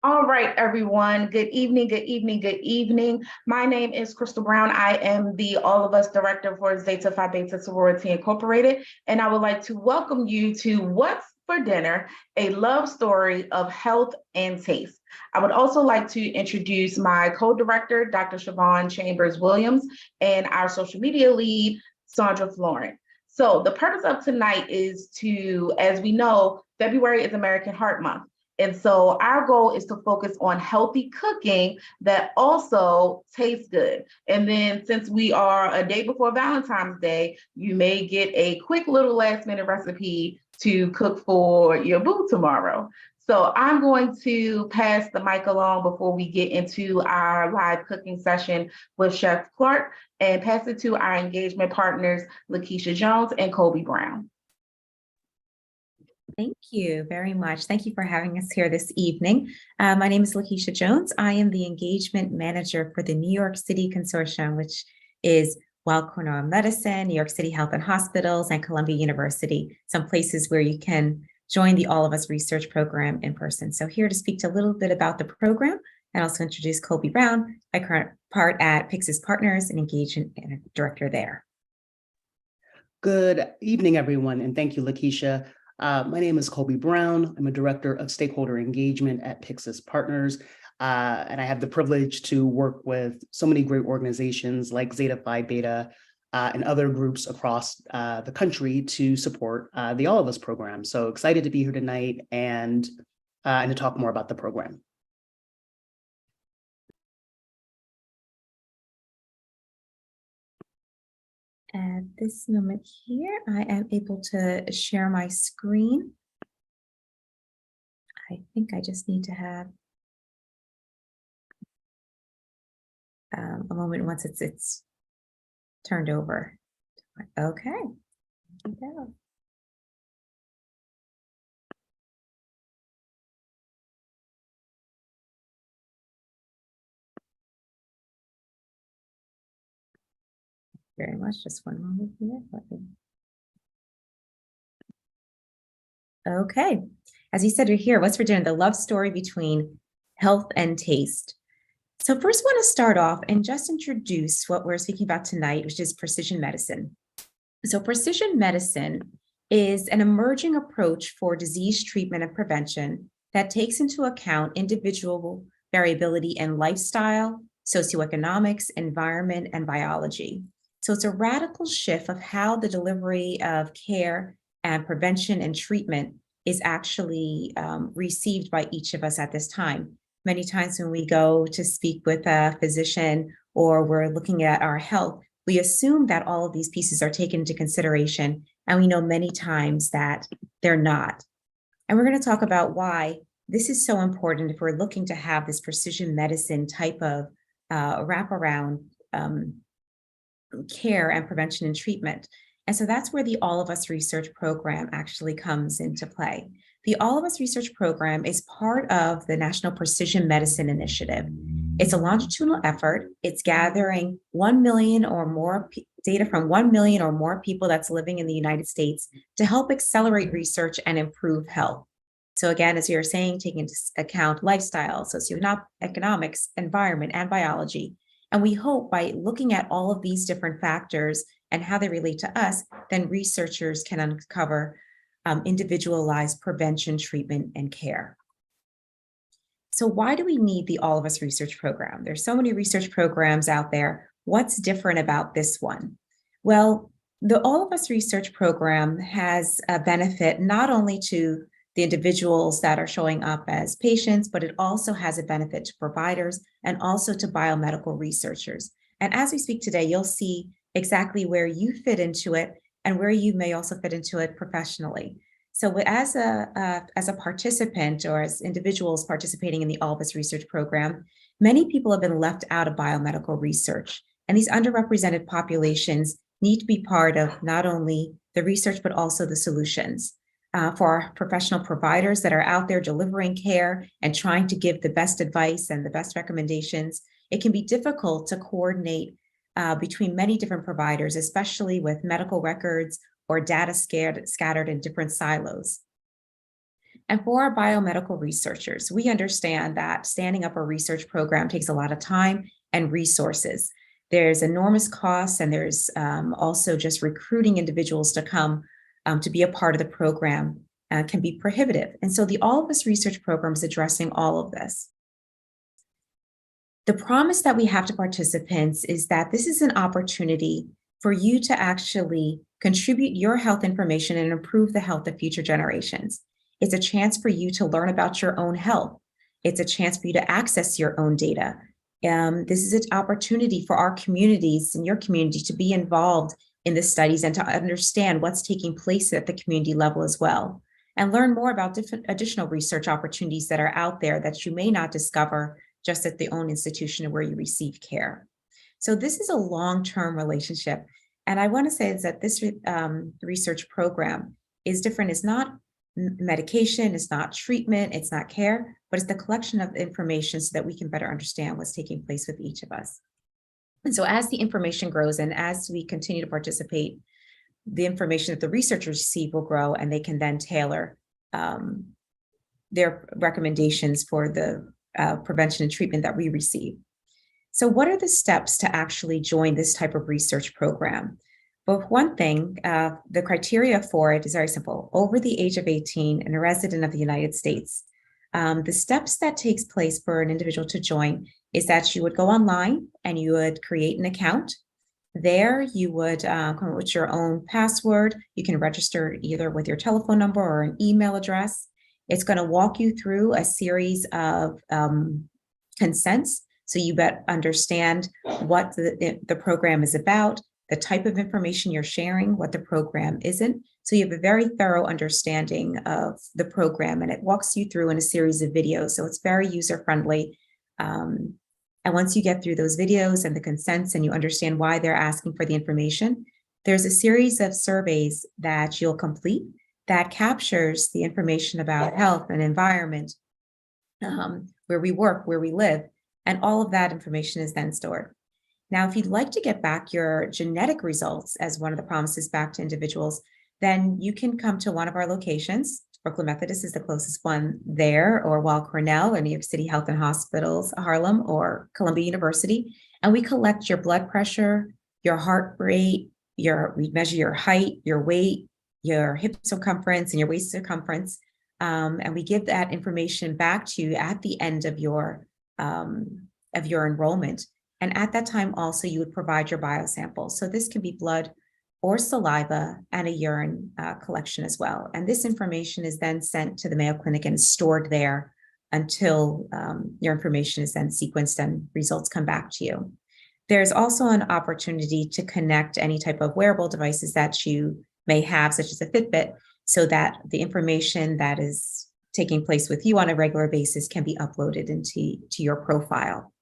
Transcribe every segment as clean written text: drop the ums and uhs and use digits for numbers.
All right, everyone. Good evening, good evening, good evening. My name is Crystal Brown. I am the All of Us Director for Zeta Phi Beta Sorority Incorporated, and I would like to welcome you to What's for Dinner, a love story of health and taste. I would also like to introduce my co-director, Dr. Siobhan Chambers Williams, and our social media lead, Sandra Florent. So the purpose of tonight is to, as we know, February is American Heart Month. And so our goal is to focus on healthy cooking that also tastes good. And then since we are a day before Valentine's Day, you may get a quick little last minute recipe to cook for your boo tomorrow. So I'm going to pass the mic along before we get into our live cooking session with Chef Clark and pass it to our engagement partners, Lakeisha Jones and Colby Brown. Thank you very much. Thank you for having us here this evening. My name is Lakeisha Jones. I am the engagement manager for the New York City Consortium, which is Weill Cornell Medicine, New York City Health and Hospitals, and Columbia University, some places where you can join the All of Us research program in person. So here to speak to a little bit about the program and also introduce Colby Brown, my current part at Pyxis Partners and engagement director there. Good evening, everyone, and thank you, Lakeisha. My name is Colby Brown. I'm a director of stakeholder engagement at Pyxis Partners, and I have the privilege to work with so many great organizations like Zeta Phi Beta and other groups across the country to support the All of Us program. So excited to be here tonight and to talk more about the program. At this moment here, I am able to share my screen. I think I just need to have a moment once it's turned over. Okay, here we go. Very much. Just one moment here. Okay. As you said, we're here. What's for dinner? The love story between health and taste. So first, I want to start off and just introduce what we're speaking about tonight, which is precision medicine. So precision medicine is an emerging approach for disease treatment and prevention that takes into account individual variability in lifestyle, socioeconomics, environment, and biology. So it's a radical shift of how the delivery of care and prevention and treatment is actually received by each of us at this time. Many times when we go to speak with a physician or we're looking at our health, we assume that all of these pieces are taken into consideration, and we know many times that they're not. And we're going to talk about why this is so important if we're looking to have this precision medicine type of wraparound care and prevention and treatment. And so that's where the All of Us research program actually comes into play. The All of Us research program is part of the National Precision Medicine Initiative. It's a longitudinal effort. It's gathering 1 million or more data from 1 million or more people that's living in the United States to help accelerate research and improve health. So again, as you're saying, taking into account lifestyle, socioeconomics, environment, and biology. And we hope by looking at all of these different factors and how they relate to us, then researchers can uncover individualized prevention, treatment, and care. So why do we need the All of Us research program? There's so many research programs out there. What's different about this one? Well, the All of Us research program has a benefit not only to the individuals that are showing up as patients, but it also has a benefit to providers and also to biomedical researchers. And as we speak today, you'll see exactly where you fit into it and where you may also fit into it professionally. So as a participant or as individuals participating in the All of Us research program, many people have been left out of biomedical research. And these underrepresented populations need to be part of not only the research, but also the solutions. For our professional providers that are out there delivering care and trying to give the best advice and the best recommendations, it can be difficult to coordinate between many different providers, especially with medical records or data scattered in different silos. And for our biomedical researchers, we understand that standing up a research program takes a lot of time and resources. There's enormous costs, and there's also just recruiting individuals to come to be a part of the program can be prohibitive. And so the All of Us research program is addressing all of this. The promise that we have to participants is that this is an opportunity for you to actually contribute your health information and improve the health of future generations. It's a chance for you to learn about your own health. It's a chance for you to access your own data. This is an opportunity for our communities and your community to be involved in the studies and to understand what's taking place at the community level as well, and learn more about different additional research opportunities that are out there that you may not discover just at the own institution where you receive care. So this is a long-term relationship. And I want to say is that this research program is different. It's not medication, it's not treatment, it's not care, but it's the collection of information so that we can better understand what's taking place with each of us. And so as the information grows and as we continue to participate, the information that the researchers receive will grow, and they can then tailor their recommendations for the prevention and treatment that we receive. So what are the steps to actually join this type of research program? Well, one thing, the criteria for it is very simple. Over the age of 18 and a resident of the United States. The steps that takes place for an individual to join is that you would go online and you would create an account. There you would come up with your own password. You can register either with your telephone number or an email address. It's going to walk you through a series of consents. So you better understand what the program is about, the type of information you're sharing, what the program isn't. So you have a very thorough understanding of the program, and it walks you through in a series of videos. So it's very user-friendly. And once you get through those videos and the consents and you understand why they're asking for the information, there's a series of surveys that you'll complete that captures the information about health and environment, where we work, where we live, and all of that information is then stored. Now, if you'd like to get back your genetic results as one of the promises back to individuals, then you can come to one of our locations. Brooklyn Methodist is the closest one there, or Weill Cornell, or New York City Health and Hospitals, Harlem, or Columbia University. And we collect your blood pressure, your heart rate, we measure your height, your weight, your hip circumference, and your waist circumference. And we give that information back to you at the end of your enrollment. And at that time also, you would provide your biosample. So this can be blood or saliva and a urine collection as well. And this information is then sent to the Mayo Clinic and is stored there until your information is then sequenced and results come back to you. There's also an opportunity to connect any type of wearable devices that you may have, such as a Fitbit, so that the information that is taking place with you on a regular basis can be uploaded into your profile.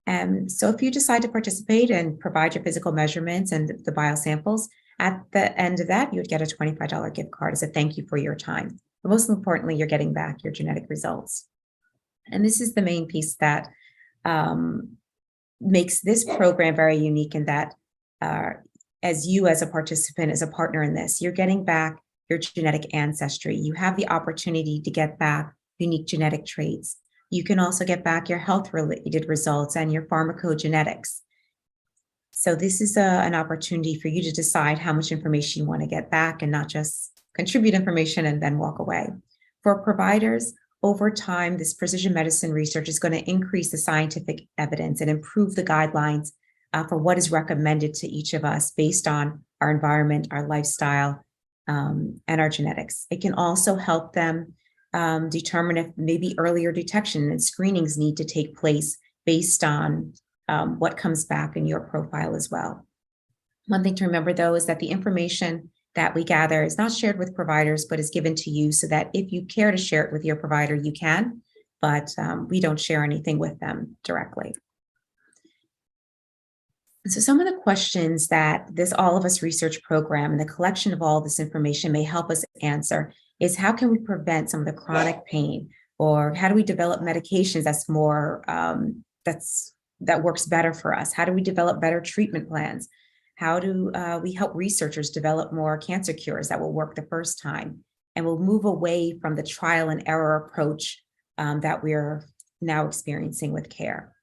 And so if you decide to participate and provide your physical measurements and the biosamples, at the end of that, you would get a $25 gift card as a thank you for your time. But most importantly, you're getting back your genetic results. And this is the main piece that makes this program very unique, in that as you as a participant, as a partner in this, you're getting back your genetic ancestry. You have the opportunity to get back unique genetic traits. You can also get back your health-related results and your pharmacogenetics. So this is an opportunity for you to decide how much information you want to get back and not just contribute information and then walk away. For providers, over time, this precision medicine research is going to increase the scientific evidence and improve the guidelines for what is recommended to each of us based on our environment, our lifestyle, and our genetics. It can also help them determine if maybe earlier detection and screenings need to take place based on what comes back in your profile as well. One thing to remember, though, is that the information that we gather is not shared with providers, but is given to you so that if you care to share it with your provider, you can, but we don't share anything with them directly. So some of the questions that this All of Us research program and the collection of all this information may help us answer is, how can we prevent some of the chronic pain, or how do we develop medications that's more, that works better for us? How do we develop better treatment plans? How do we help researchers develop more cancer cures that will work the first time? and we'll move away from the trial and error approach that we're now experiencing with care.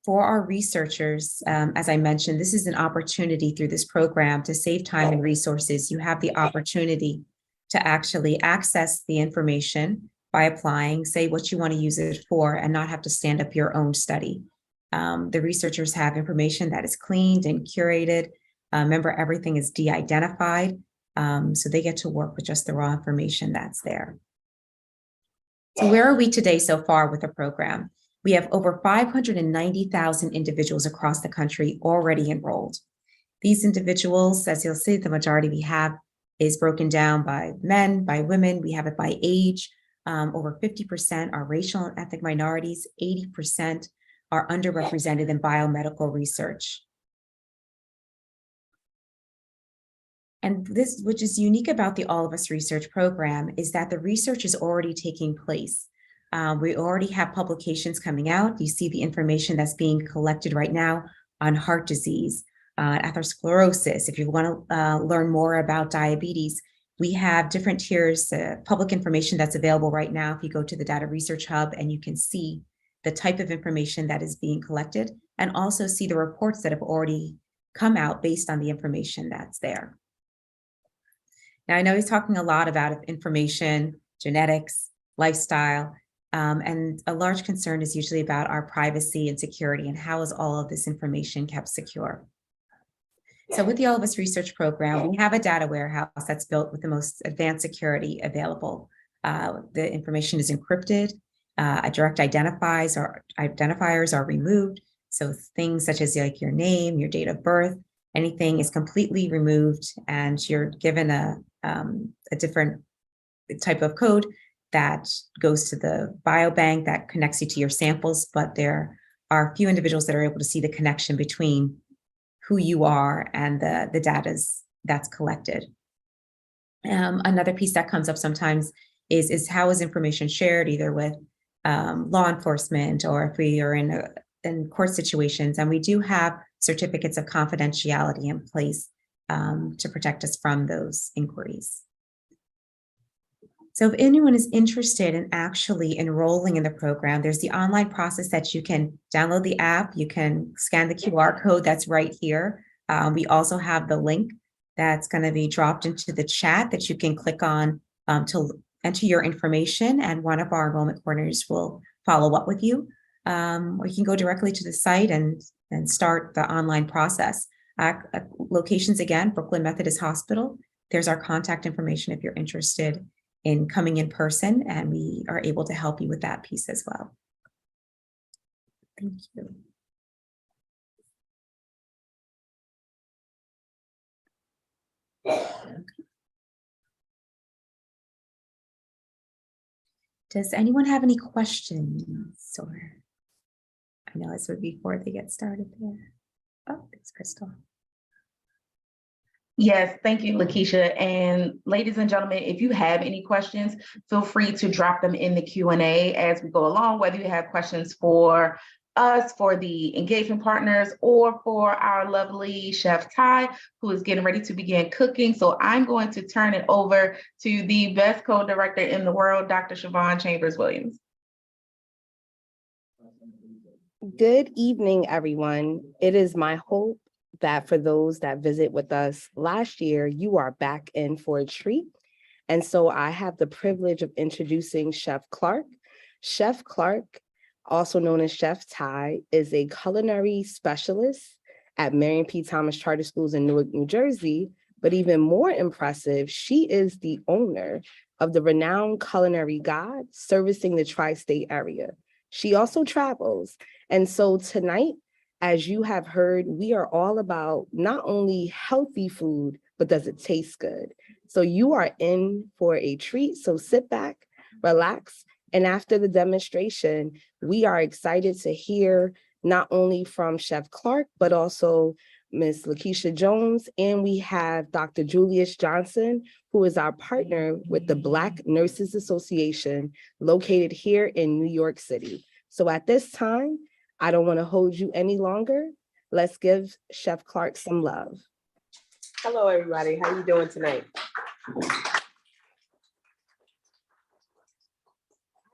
For our researchers, as I mentioned, this is an opportunity through this program to save time and resources. You have the opportunity to actually access the information by applying, say what you want to use it for, and not have to stand up your own study. The researchers have information that is cleaned and curated. Remember, everything is de-identified, so they get to work with just the raw information that's there. So where are we today so far with the program? We have over 590,000 individuals across the country already enrolled. These individuals, as you'll see, the majority we have is broken down by men, by women. We have it by age. Over 50% are racial and ethnic minorities. 80% are underrepresented in biomedical research. And this, which is unique about the All of Us Research program, is that the research is already taking place. We already have publications coming out. You see the information that's being collected right now on heart disease, atherosclerosis. If you want to learn more about diabetes, we have different tiers, public information that's available right now. If you go to the Data Research Hub, and you can see the type of information that is being collected, and also see the reports that have already come out based on the information that's there. Now, I know he's talking a lot about information, genetics, lifestyle, and a large concern is usually about our privacy and security, and how is all of this information kept secure. So with the All of Us Research program, we have a data warehouse that's built with the most advanced security available. The information is encrypted, direct identifiers are removed. So things such as like your name, your date of birth, anything is completely removed, and you're given a different type of code that goes to the biobank that connects you to your samples. But there are a few individuals that are able to see the connection between who you are and the data that's collected. Another piece that comes up sometimes is how is information shared, either with law enforcement, or if we are in court situations. And we do have certificates of confidentiality in place to protect us from those inquiries. So if anyone is interested in actually enrolling in the program, there's the online process that you can download the app. You can scan the QR code that's right here. We also have the link that's going to be dropped into the chat that you can click on to enter your information, and one of our enrollment coordinators will follow up with you. Or you can go directly to the site and start the online process. Locations again, Brooklyn Methodist Hospital. There's our contact information if you're interested in coming in person, and we are able to help you with that piece as well. Thank you. Okay. Does anyone have any questions? Or I know this would be before they get started there. Oh, thanks, Crystal. Yes, thank you, Lakeisha. And ladies and gentlemen, if you have any questions, feel free to drop them in the Q&A as we go along, whether you have questions for us, for the engagement partners, or for our lovely Chef Ty, who is getting ready to begin cooking. So I'm going to turn it over to the best co-director in the world, Dr. Siobhan Chambers-Williams. Good evening, everyone. It is my hope that for those that visit with us last year, you are back in for a treat. And so I have the privilege of introducing Chef Clark. Chef Clark, also known as Chef Ty, is a culinary specialist at Marion P. Thomas Charter Schools in Newark, New Jersey. But even more impressive, she is the owner of the renowned Culinary God, servicing the tri-state area. She also travels. And so tonight, as you have heard, we are all about not only healthy food, but does it taste good? So you are in for a treat. So sit back, relax. And after the demonstration, we are excited to hear not only from Chef Clark, but also Ms. Lakeisha Jones. And we have Dr. Julius Johnson, who is our partner with the Black Nurses Association, located here in New York City. So at this time, I don't want to hold you any longer. Let's give Chef Clark some love. Hello, everybody. How you doing tonight?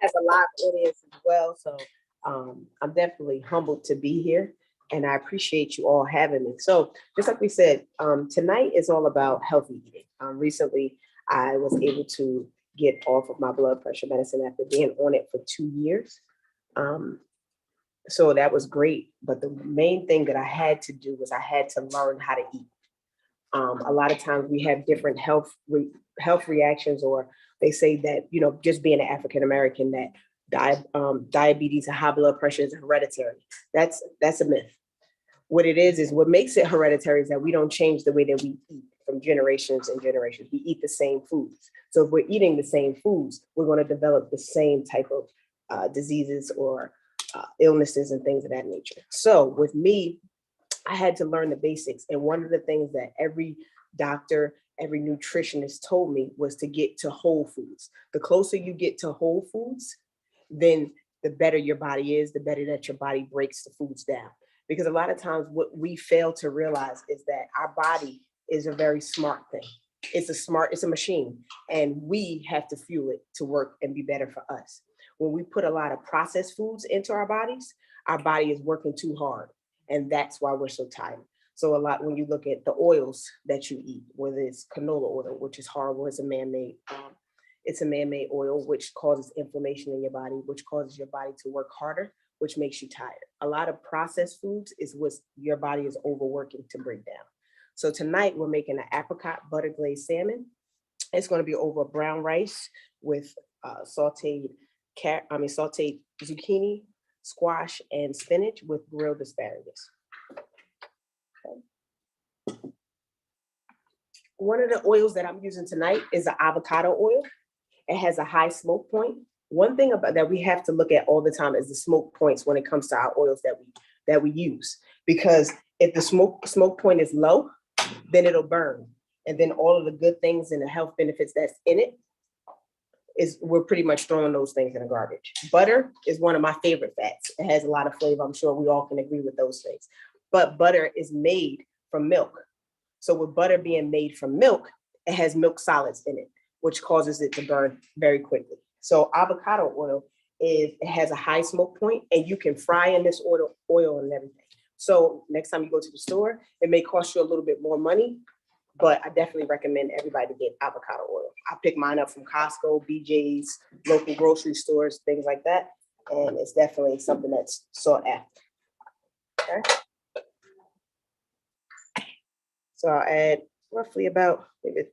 Has a live audience as well, so I'm definitely humbled to be here, and I appreciate you all having me. So just like we said, tonight is all about healthy eating. Recently, I was able to get off of my blood pressure medicine after being on it for 2 years. So that was great, but the main thing that I had to do was I had to learn how to eat. A lot of times we have different health reactions, or they say that, you know, just being an African American, that diabetes and high blood pressure is hereditary. That's a myth. What it is what makes it hereditary is that we don't change the way that we eat from generations and generations. We eat the same foods. So if we're eating the same foods, we're going to develop the same type of diseases or illnesses and things of that nature. So with me, I had to learn the basics. And one of the things that every doctor, every nutritionist told me was to get to whole foods. The closer you get to whole foods, then the better your body is, the better that your body breaks the foods down. Because a lot of times what we fail to realize is that our body is a very smart thing. It's a machine, and we have to fuel it to work and be better for us. When we put a lot of processed foods into our body is working too hard. And that's why we're so tired. So a lot, when you look at the oils that you eat, whether it's canola oil, which is horrible, it's a man-made oil, which causes inflammation in your body, which causes your body to work harder, which makes you tired. A lot of processed foods is what your body is overworking to break down. So tonight we're making an apricot butter glazed salmon. It's going to be over brown rice with sauteed zucchini, squash, and spinach with grilled asparagus. Okay. One of the oils that I'm using tonight is the avocado oil. It has a high smoke point. One thing about that we have to look at all the time is the smoke points when it comes to our oils that we use. Because if the smoke point is low, then it'll burn. And then all of the good things and the health benefits that's in it, we're pretty much throwing those things in the garbage. Butter is one of my favorite fats. It has a lot of flavor. I'm sure we all can agree with those things. But butter is made from milk. So with butter being made from milk, it has milk solids in it, which causes it to burn very quickly. So avocado oil it has a high smoke point, and you can fry in this oil and everything. So next time you go to the store, it may cost you a little bit more money, but I definitely recommend everybody to get avocado oil. I pick mine up from Costco, BJ's, local grocery stores, things like that. And it's definitely something that's sought after. Okay. So I'll add roughly about maybe a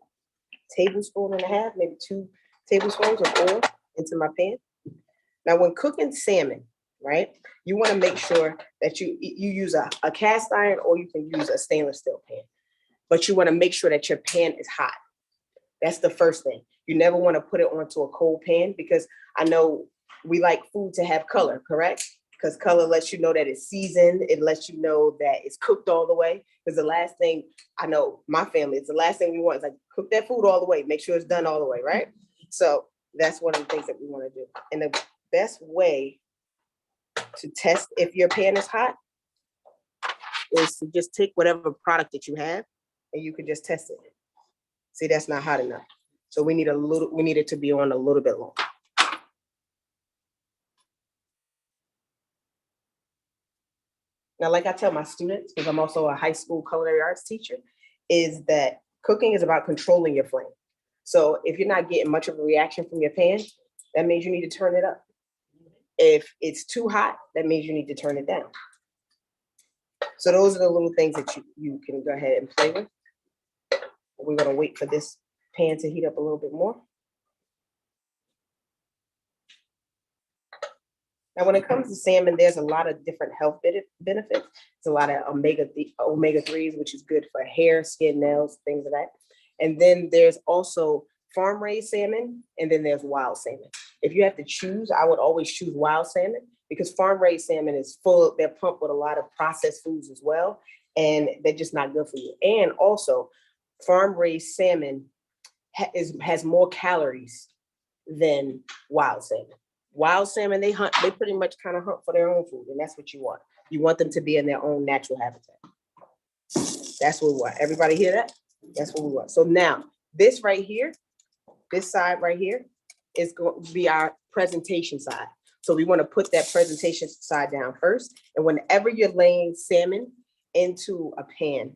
tablespoon and a half, maybe 2 tablespoons of oil into my pan. Now, when cooking salmon, right, you want to make sure that you use a cast iron, or you can use a stainless steel pan. But you want to make sure that your pan is hot. That's the first thing. You never want to put it onto a cold pan, because I know we like food to have color, correct? Because color lets you know that it's seasoned. It lets you know that it's cooked all the way. Because the last thing I know, my family, it's the last thing we want is like cook that food all the way. Make sure it's done all the way, right? So that's one of the things that we want to do. And the best way to test if your pan is hot is to just take whatever product that you have, and you can just test it. See, that's not hot enough. So we need it to be on a little bit longer. Now, like I tell my students, because I'm also a high school culinary arts teacher, is that cooking is about controlling your flame. So if you're not getting much of a reaction from your pan, that means you need to turn it up. If it's too hot, that means you need to turn it down. So those are the little things that you can go ahead and play with. We're going to wait for this pan to heat up a little bit more. Now, when it comes to salmon, there's a lot of different health benefits. There's a lot of omega-3s, which is good for hair, skin, nails, things of that. And then there's also farm-raised salmon, and then there's wild salmon. If you have to choose, I would always choose wild salmon, because farm-raised salmon is they're pumped with a lot of processed foods as well, and they're just not good for you. And also, farm-raised salmon has more calories than wild salmon. Wild salmon, they pretty much kind of hunt for their own food, and that's what you want. You want them to be in their own natural habitat. That's what we want. Everybody hear that? That's what we want. So now, This right here, this side right here is going to be our presentation side. So we want to put that presentation side down first. And whenever you're laying salmon into a pan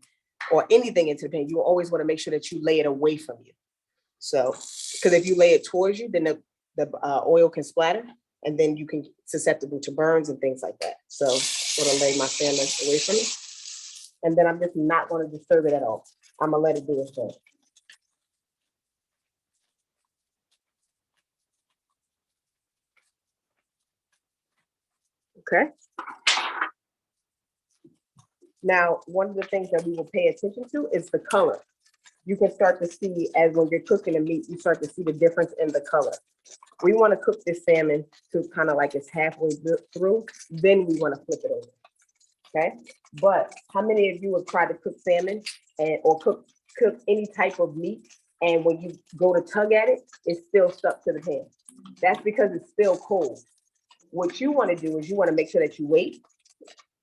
or anything into the pan, you always want to make sure that you lay it away from you. So, because if you lay it towards you, then the oil can splatter and then you can susceptible to burns and things like that. So I'm gonna lay my salmon away from me. And then I'm just not gonna disturb it at all. I'm gonna let it do its thing. Okay. Now, one of the things that we will pay attention to is the color. You can start to see as when you're cooking the meat, you start to see the difference in the color. We want to cook this salmon to kind of like it's halfway through, then we want to flip it over. Okay, but how many of you have tried to cook salmon or cook any type of meat, and when you go to tug at it, it's still stuck to the pan? That's because it's still cold. What you want to do is you want to make sure that you wait,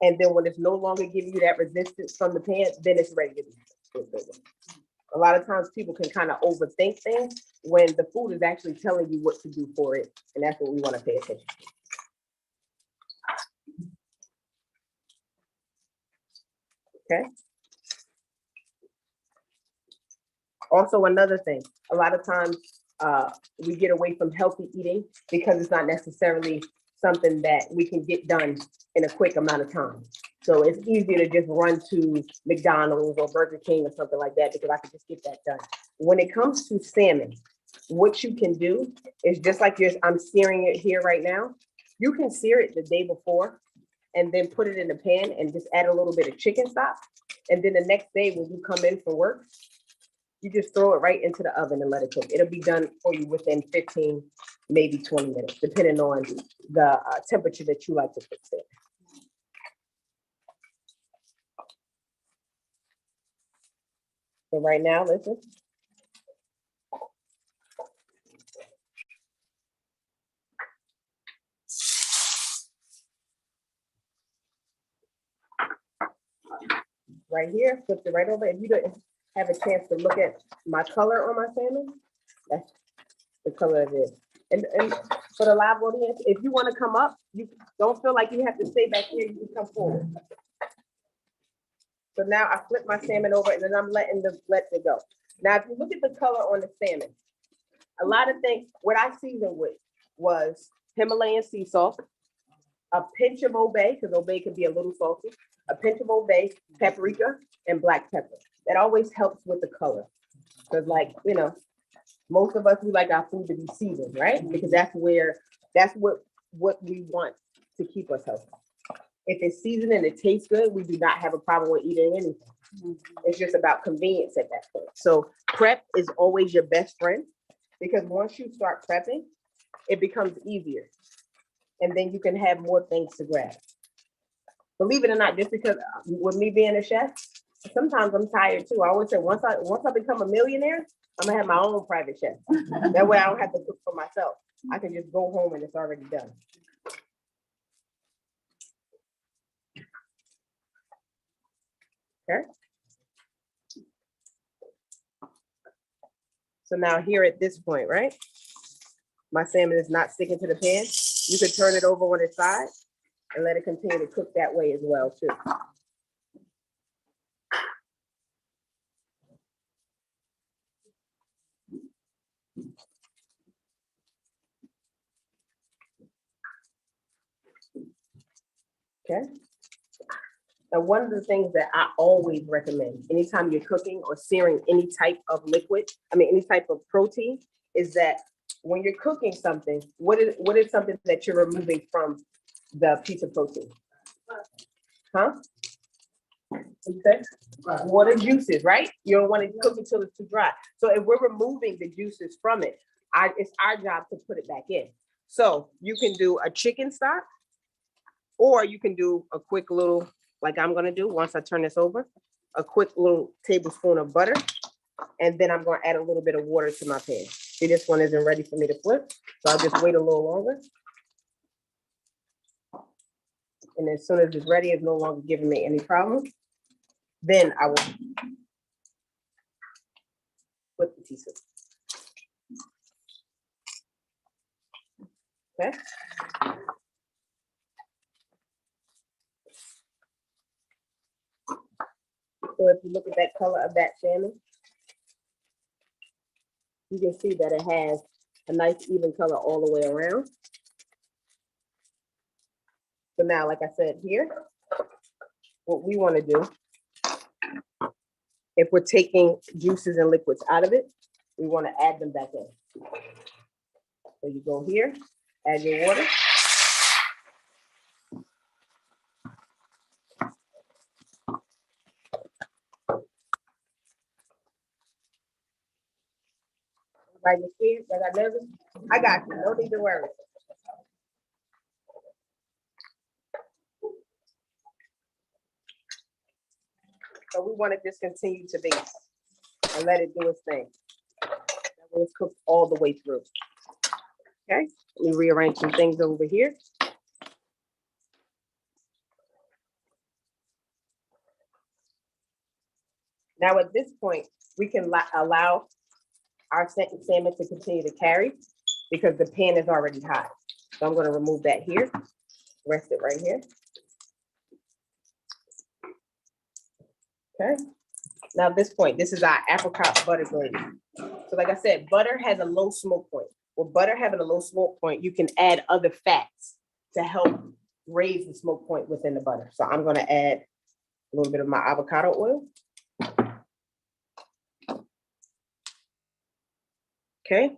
and then when it's no longer giving you that resistance from the pan, then it's ready to be flipped over. A lot of times people can kind of overthink things when the food is actually telling you what to do for it, and that's what we want to pay attention to. Okay. Also, another thing, a lot of times we get away from healthy eating because it's not necessarily something that we can get done in a quick amount of time. So it's easier to just run to McDonald's or Burger King or something like that because I can just get that done. When it comes to salmon, what you can do is just like I'm searing it here right now. You can sear it the day before and then put it in the pan and just add a little bit of chicken stock. And then the next day when you come in for work, you just throw it right into the oven and let it cook. It'll be done for you within 15, maybe 20 minutes, depending on the temperature that you like to cook it. So right now, listen. Right here, flip it right over. If you don't have a chance to look at my color on my salmon, that's the color it is. And for the live audience, if you want to come up, you don't feel like you have to stay back here, you can come forward. So now I flip my salmon over and then I'm let it go. Now, if you look at the color on the salmon, a lot of things, what I seasoned with was Himalayan sea salt, a pinch of Old Bay, because Old Bay can be a little salty, a pinch of Old Bay, paprika, and black pepper. That always helps with the color. Because most of us, we like our food to be seasoned, right? Because that's what we want to keep us healthy. If it's seasoned and it tastes good, we do not have a problem with eating anything. It's just about convenience at that point. So prep is always your best friend because once you start prepping, it becomes easier. And then you can have more things to grab. Believe it or not, just because with me being a chef, sometimes I'm tired too. I always say once I become a millionaire, I'm gonna have my own private chef. That way I don't have to cook for myself. I can just go home and it's already done. Okay. So now here at this point, right? My salmon is not sticking to the pan. You could turn it over on its side and let it continue to cook that way as well too. Okay. Now, one of the things that I always recommend anytime you're cooking or searing any type of any type of protein, is that when you're cooking something, what is something that you're removing from the piece of protein? Huh? Okay. Water juices, right? You don't want to cook it till it's too dry. So if we're removing the juices from it, it's our job to put it back in. So you can do a chicken stock, or you can do a quick little, like I'm gonna do once I turn this over, a quick little tablespoon of butter, and then I'm gonna add a little bit of water to my pan. See, this one isn't ready for me to flip, so I'll just wait a little longer. And as soon as it's ready, it's no longer giving me any problem, then I will put the Leticia. Okay. So if you look at that color of that salmon, you can see that it has a nice even color all the way around. So now, like I said here, what we want to do, if we're taking juices and liquids out of it, we want to add them back in. So you go here, add your water. Right, you see that I never, I got you, no need to worry. So we want to just continue to bake and let it do its thing. That way it's cooked all the way through. Okay, let me rearrange some things over here. Now at this point, we can allow our salmon to continue to carry because the pan is already hot. So I'm going to remove that here, rest it right here. Okay. Now at this point, this is our apricot butter glaze. So like I said, butter has a low smoke point. With butter having a low smoke point, you can add other fats to help raise the smoke point within the butter. So I'm going to add a little bit of my avocado oil. Okay.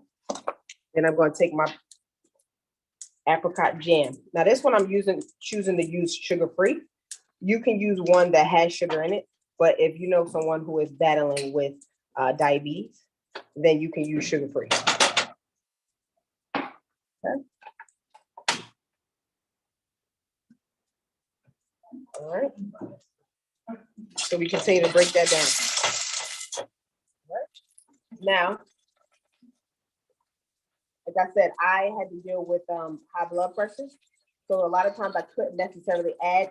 Then I'm going to take my apricot jam. Now this one I'm choosing to use sugar-free. You can use one that has sugar in it, but if you know someone who is battling with diabetes, then you can use sugar-free. Okay. All right. So we continue to break that down. All right. Now, like I said, I had to deal with high blood pressure. So a lot of times I couldn't necessarily add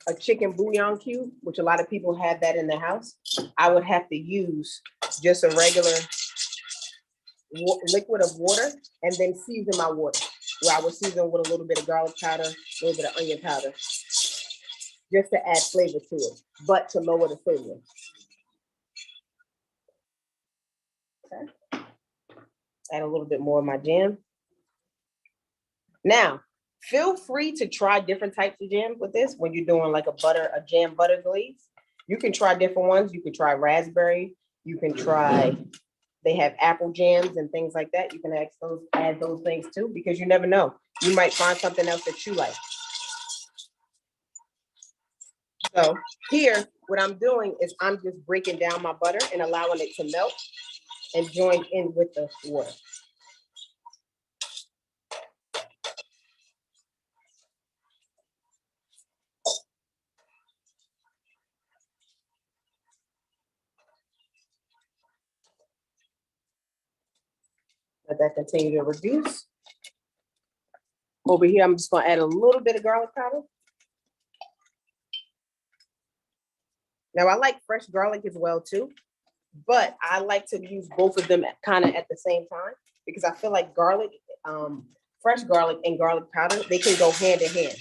a chicken bouillon cube, which a lot of people have that in their house. I would have to use just a regular liquid of water and then season my water, where I would season with a little bit of garlic powder, a little bit of onion powder, just to add flavor to it, but to lower the sodium. Okay. Add a little bit more of my jam. Now, feel free to try different types of jam with this when you're doing like a jam butter glaze. You can try different ones. You can try raspberry. You can try, they have apple jams and things like that. You can add those things too, because you never know. You might find something else that you like. So here, what I'm doing is I'm just breaking down my butter and allowing it to melt and join in with the water. Let that continue to reduce. Over here, I'm just going to add a little bit of garlic powder. Now, I like fresh garlic as well too, but I like to use both of them kind of at the same time because I feel like garlic, fresh garlic and garlic powder, they can go hand in hand.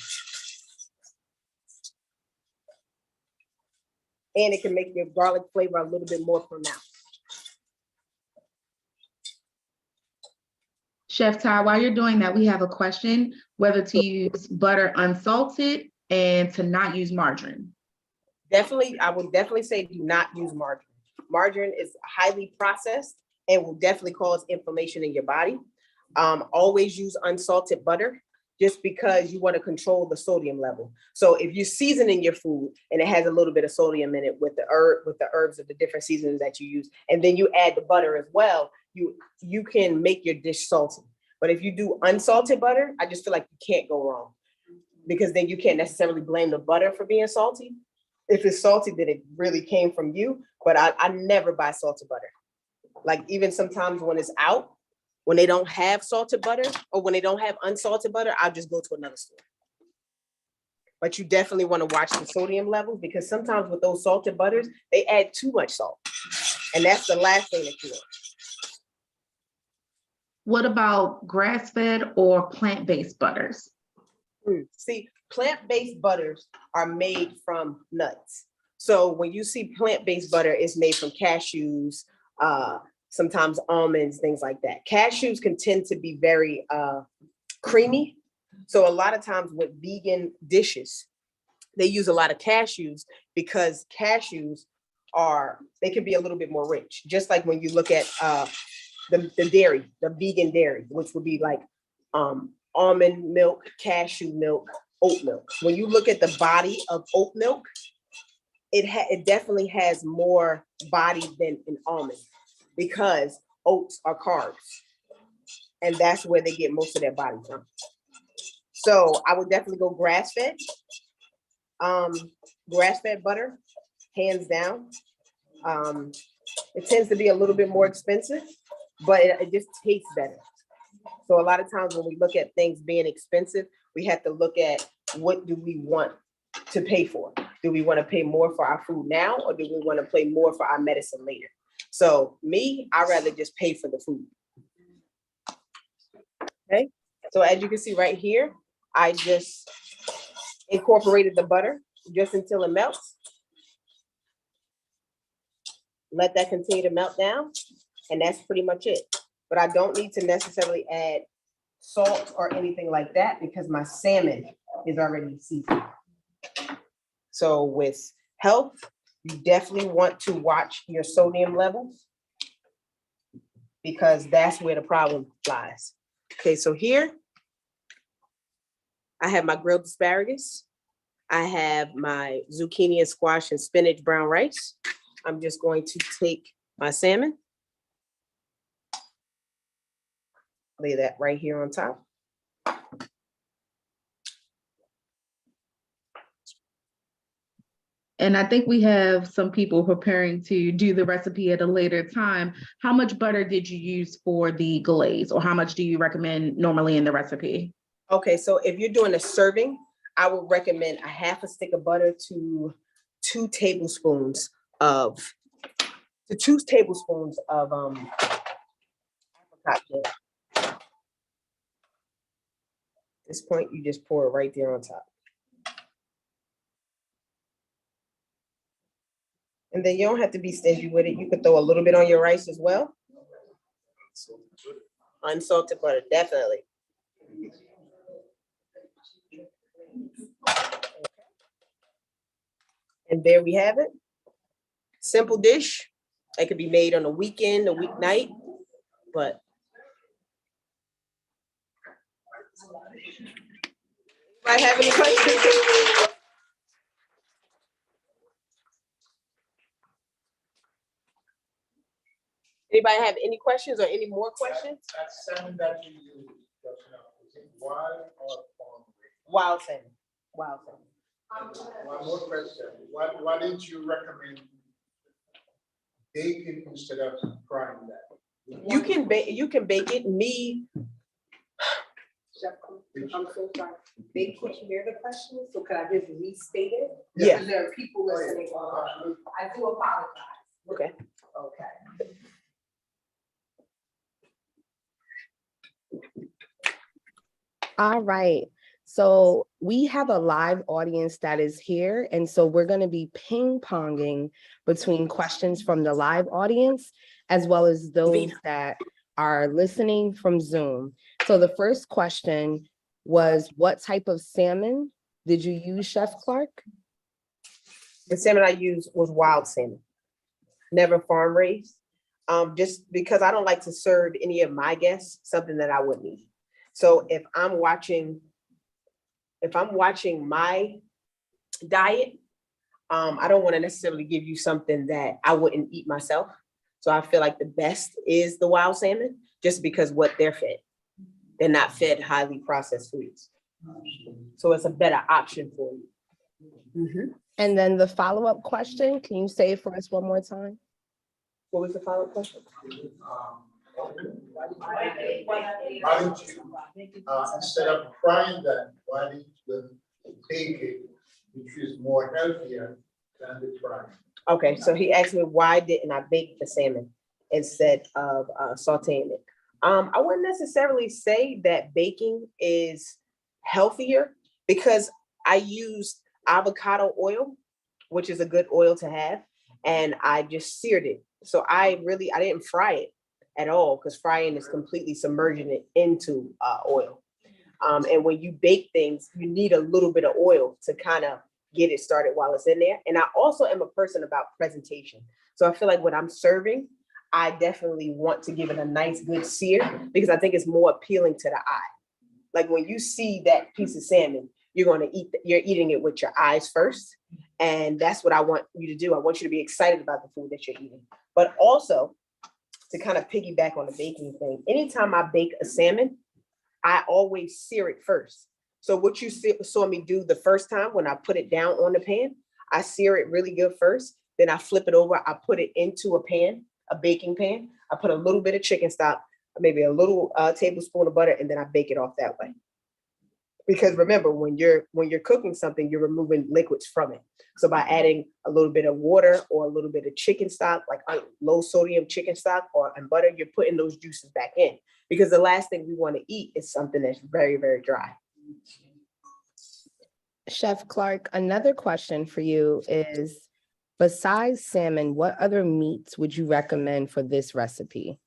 And it can make your garlic flavor a little bit more pronounced. Chef Ty, while you're doing that, we have a question, whether to use butter unsalted and to not use margarine. Definitely, I would definitely say do not use margarine. Margarine is highly processed and will definitely cause inflammation in your body. Always use unsalted butter just because you want to control the sodium level. So if you're seasoning your food and it has a little bit of sodium in it with the herbs of the different seasonings that you use, and then you add the butter as well, you can make your dish salty. But if you do unsalted butter, I just feel like you can't go wrong because then you can't necessarily blame the butter for being salty. If it's salty, then it really came from you. But I never buy salted butter. Like even sometimes when it's out, when they don't have salted butter or when they don't have unsalted butter, I'll just go to another store. But you definitely want to watch the sodium levels because sometimes with those salted butters, they add too much salt. And that's the last thing that you want. What about grass-fed or plant-based butters? See, plant-based butters are made from nuts. So when you see plant-based butter, it's made from cashews, sometimes almonds, things like that. Cashews can tend to be very creamy. So a lot of times with vegan dishes, they use a lot of cashews because cashews they can be a little bit more rich. Just like when you look at the dairy, the vegan dairy, which would be like almond milk, cashew milk, oat milk. When you look at the body of oat milk, it definitely has more body than an almond because oats are carbs. And that's where they get most of their body from. So I would definitely go grass-fed. Grass-fed butter, hands down. It tends to be a little bit more expensive, but it just tastes better. So a lot of times when we look at things being expensive, we have to look at what do we want to pay for? Do we want to pay more for our food now, or do we want to pay more for our medicine later? So me, I'd rather just pay for the food. Okay, so as you can see right here, I just incorporated the butter just until it melts. Let that continue to melt down, and that's pretty much it. But I don't need to necessarily add salt or anything like that because my salmon is already seasoned. So with health, you definitely want to watch your sodium levels because that's where the problem lies. Okay, so here I have my grilled asparagus. I have my zucchini and squash and spinach brown rice. I'm just going to take my salmon, lay that right here on top. And I think we have some people preparing to do the recipe at a later time. How much butter did you use for the glaze, or how much do you recommend normally in the recipe? Okay, so if you're doing a serving, I would recommend a half a stick of butter to 2 tablespoons of apricot jam. At this point, you just pour it right there on top. And then you don't have to be stingy with it. You could throw a little bit on your rice as well. Unsalted butter, definitely. And there we have it. Simple dish. It could be made on a weekend, a weeknight, but I have any questions? Anybody have any questions or any more questions? That salmon that you use, is it wild or farm raised? Wild salmon. Wild salmon. One more question. Why didn't you recommend baking instead of frying that? You can bake it. Me. I'm so sorry. They couldn't hear the question, so could I just restate it? Yeah. Because there are people listening online. I do apologize. Okay. Okay. All right. So we have a live audience that is here. And so we're going to be ping-ponging between questions from the live audience as well as those that are listening from Zoom. So the first question was, what type of salmon did you use, Chef Clark? The salmon I used was wild salmon, never farm raised. Just because I don't like to serve any of my guests something that I wouldn't eat. So if I'm watching my diet, I don't want to necessarily give you something that I wouldn't eat myself. So I feel like the best is the wild salmon, just because what they're fed. They're not fed highly processed foods. So it's a better option for you. Mm-hmm. And then the follow-up question, can you say it for us one more time? What was the follow-up question? Why didn't you, instead of frying that, why didn't you bake it, which is more healthier than the frying? Okay, so he asked me why didn't I bake the salmon instead of sauteing it. I wouldn't necessarily say that baking is healthier because I used avocado oil, which is a good oil to have, and I just seared it. So I didn't fry it at all because frying is completely submerging it into oil. And when you bake things, you need a little bit of oil to kind of get it started while it's in there. And I also am a person about presentation. So I feel like when I'm serving, I definitely want to give it a nice, good sear because I think it's more appealing to the eye. Like when you see that piece of salmon, you're eating it with your eyes first. And that's what I want you to do. I want you to be excited about the food that you're eating. But also to kind of piggyback on the baking thing, anytime I bake a salmon, I always sear it first. So what you saw me do the first time when I put it down on the pan, I sear it really good first. Then I flip it over. I put it into a pan, a baking pan. I put a little bit of chicken stock, maybe a little tablespoon of butter, and then I bake it off that way. Because remember, when you're cooking something, you're removing liquids from it. So by adding a little bit of water or a little bit of chicken stock, like low sodium chicken stock and butter, you're putting those juices back in. Because the last thing we want to eat is something that's very, very dry. Chef Clark, another question for you is, besides salmon, what other meats would you recommend for this recipe?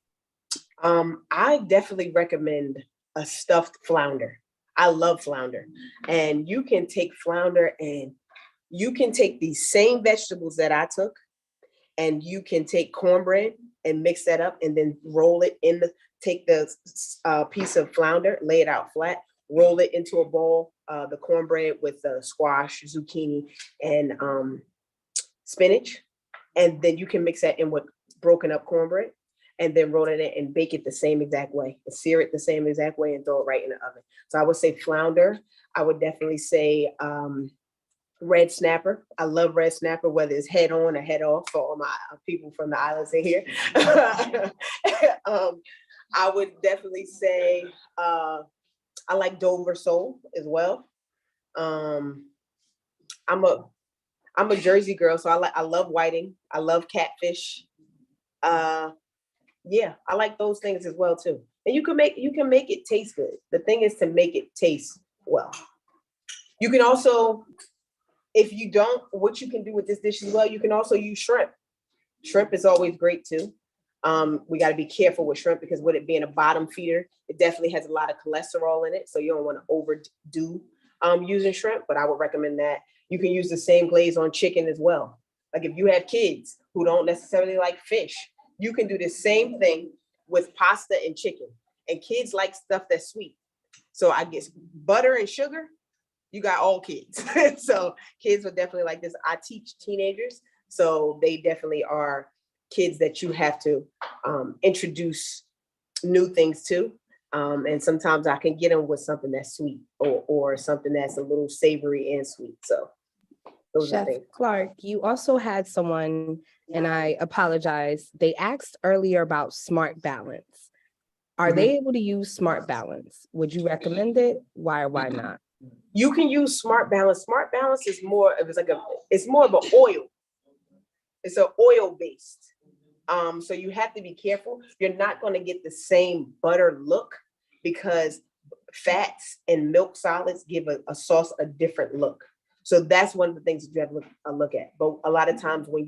I definitely recommend a stuffed flounder. I love flounder. And you can take flounder and you can take these same vegetables that I took and you can take cornbread and mix that up and then roll it in take the piece of flounder, lay it out flat, roll it into a bowl, the cornbread with squash, zucchini, and spinach. And then you can mix that in with broken up cornbread and then roll it in and bake it the same exact way, and sear it the same exact way and throw it right in the oven. So I would say flounder. I would definitely say red snapper. I love red snapper, whether it's head on or head off for all my people from the islands in here. I would definitely say I like Dover sole as well. I'm a Jersey girl, so I love whiting. I love catfish. Yeah, I like those things as well too. And you can make it taste good. The thing is to make it taste well. You can also, if you don't, what you can do with this dish as well, you can also use shrimp. Shrimp is always great too. We got to be careful with shrimp because with it being a bottom feeder, it definitely has a lot of cholesterol in it. So you don't want to overdo using shrimp, but I would recommend that. You can use the same glaze on chicken as well. Like if you have kids who don't necessarily like fish, you can do the same thing with pasta and chicken. And kids like stuff that's sweet. So I guess butter and sugar, you got all kids. So kids would definitely like this. I teach teenagers, so they definitely are kids that you have to introduce new things to. And sometimes I can get them with something that's sweet or something that's a little savory and sweet. So those Chef are things. Clark, you also had someone, and I apologize, they asked earlier about Smart Balance. Are they able to use Smart Balance? Would you recommend it? Why or why not? You can use Smart Balance. Smart Balance is more of it's more of an oil. It's an oil based. So you have to be careful. You're not going to get the same butter look because fats and milk solids give a sauce a different look. So that's one of the things that you have to look at. But a lot of times when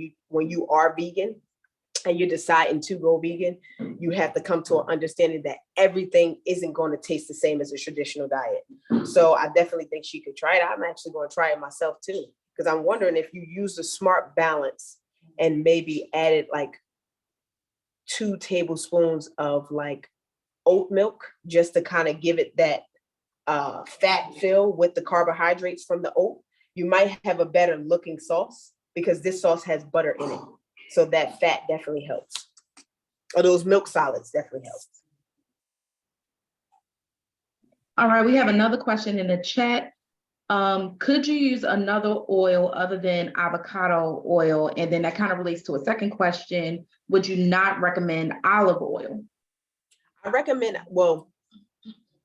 you are vegan and you're deciding to go vegan, you have to come to an understanding that everything isn't going to taste the same as a traditional diet. So I definitely think she could try it. I'm actually going to try it myself too, because I'm wondering if you use the Smart Balance and maybe added like 2 tablespoons of like oat milk just to kind of give it that fat fill with the carbohydrates from the oat, you might have a better looking sauce because this sauce has butter in it. So that fat definitely helps. Or those milk solids definitely help. All right, we have another question in the chat. Could you use another oil other than avocado oil? And then that kind of relates to a second question. Would you not recommend olive oil? I recommend, well,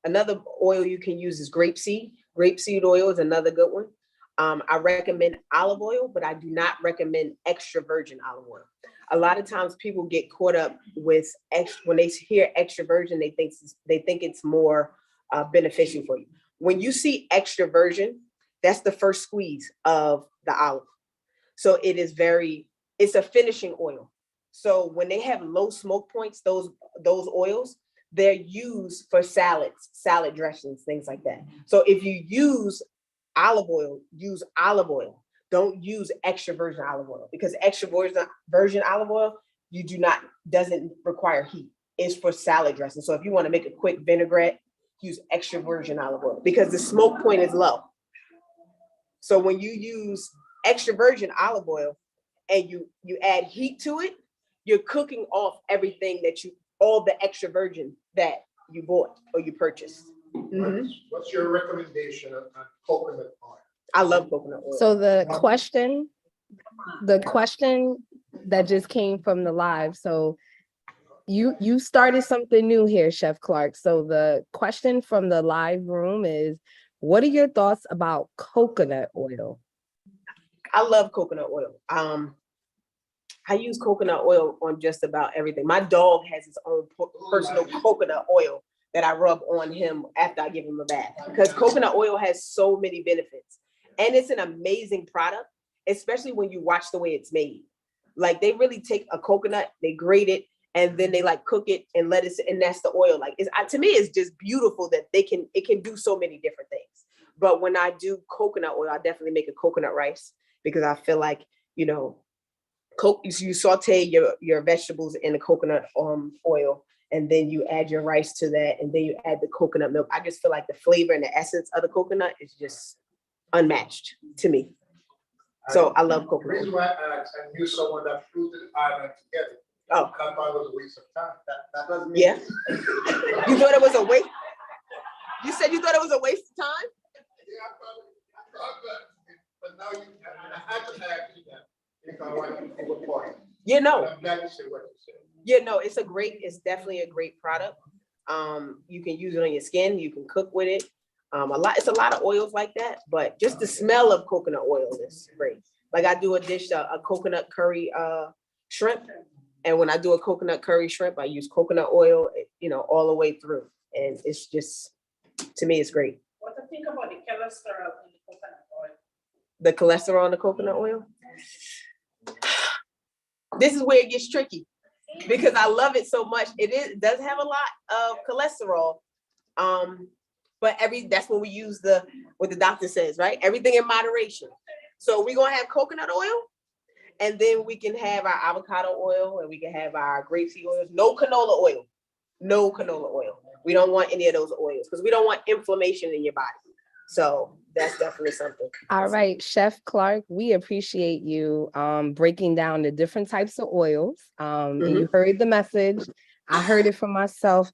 another oil you can use is grapeseed. Grapeseed oil is another good one. I recommend olive oil, but I do not recommend extra virgin olive oil. a lot of times people get caught up with when they hear extra virgin, they think it's more beneficial for you. When you see extra virgin, that's the first squeeze of the olive. So it's a finishing oil. So when they have low smoke points, those oils, they're used for salads, salad dressings, things like that. So if you use olive oil, use olive oil. Don't use extra virgin olive oil, because extra virgin olive oil doesn't require heat. It's for salad dressing. So if you want to make a quick vinaigrette, use extra virgin olive oil because the smoke point is low. So when you use extra virgin olive oil and you add heat to it, you're cooking off everything all the extra virgin that you bought or you purchased. Mm-hmm. What's your recommendation on coconut oil? I love coconut oil. So the question that just came from the live. So you started something new here, Chef Clark. So the question from the live room is, what are your thoughts about coconut oil? I love coconut oil. I use coconut oil on just about everything. My dog has his own personal coconut oil that I rub on him after I give him a bath, because coconut oil has so many benefits. And it's an amazing product, especially when you watch the way it's made. Like, they really take a coconut, they grate it, and then they like cook it and let it, and that's the oil. Like, to me, it's just beautiful that it can do so many different things. But when I do coconut oil, I definitely make a coconut rice, because I feel like, you saute your vegetables in the coconut oil, and then you add your rice to that, and then you add the coconut milk. I just feel like the flavor and the essence of the coconut is just unmatched to me. So I love The coconut. reason why I asked, I knew someone that flew to the island together. Oh. I thought it was a waste of time. That doesn't mean. Yeah. You thought it was a waste? You said you thought it was a waste of time? Yeah, I thought that, but now I had to ask you that if I want to take a part. You know. But I'm glad you said what you said. Yeah, no, it's definitely a great product. You can use it on your skin, you can cook with it. It's a lot of oils like that, but just the smell of coconut oil is great. Like, I do a dish, a coconut curry shrimp. And when I do a coconut curry shrimp, I use coconut oil, all the way through. And it's just, to me, it's great. What do you think about the cholesterol in the coconut oil? The cholesterol in the coconut oil. This is where it gets tricky, because I love it so much. It does have a lot of cholesterol. But that's when we use what the doctor says, right? Everything in moderation. So we're gonna have coconut oil, and then we can have our avocado oil, and we can have our grapeseed oils. No canola oil. No canola oil. We don't want any of those oils, because we don't want inflammation in your body. So that's definitely something. All right, Chef Clark, we appreciate you breaking down the different types of oils. And you heard the message. I heard it for myself.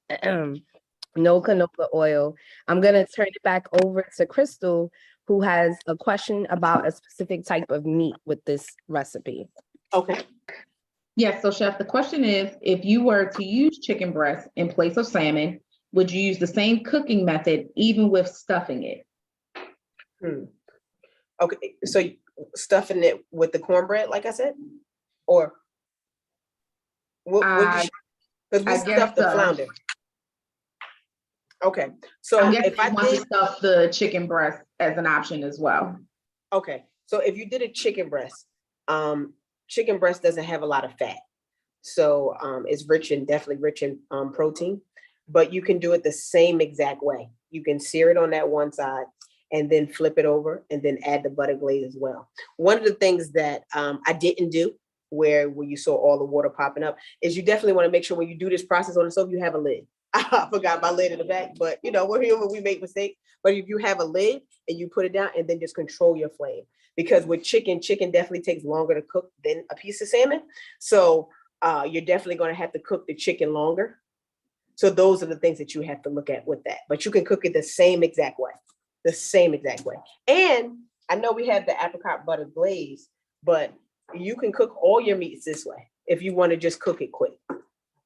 No canola oil. I'm going to turn it back over to Crystal, who has a question about a specific type of meat with this recipe. Okay. Yes, so Chef, the question is, if you were to use chicken breast in place of salmon, would you use the same cooking method even with stuffing it? Okay, so stuffing it with the cornbread, like I said, or because we stuffed the flounder. Okay, so I guess if I want to did stuff the chicken breast as an option as well. Okay, so if you did a chicken breast doesn't have a lot of fat, so it's definitely rich in protein. But you can do it the same exact way. You can sear it on that one side, and then flip it over, and then add the butter glaze as well. One of the things that I didn't do, where you saw all the water popping up, is you definitely want to make sure when you do this process on the stove, you have a lid. I forgot my lid in the back, but we're human, we make mistakes. But if you have a lid and you put it down, and then just control your flame, because with chicken definitely takes longer to cook than a piece of salmon. So you're definitely going to have to cook the chicken longer. So those are the things that you have to look at with that. But you can cook it the same exact way. And I know we have the apricot butter glaze, but you can cook all your meats this way if you want to just cook it quick.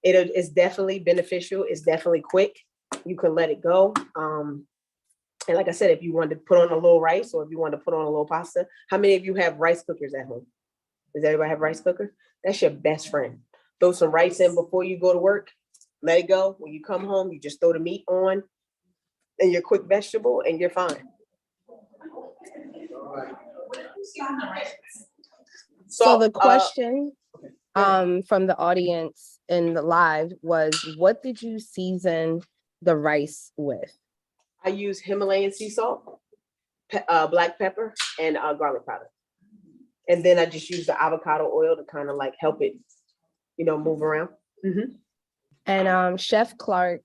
It's definitely beneficial. It's definitely quick. You can let it go. And like I said, if you want to put on a little rice, or if you want to put on a little pasta, how many of you have rice cookers at home? Does everybody have a rice cooker? That's your best friend. Throw some rice in before you go to work. Let it go. When you come home, you just throw the meat on and your quick vegetable and you're fine. All right. So the uh, question go ahead. from the audience in the live was, what did you season the rice with? I use Himalayan sea salt, black pepper, and garlic powder. And then I just use the avocado oil to kind of like help it, move around. And Chef Clark,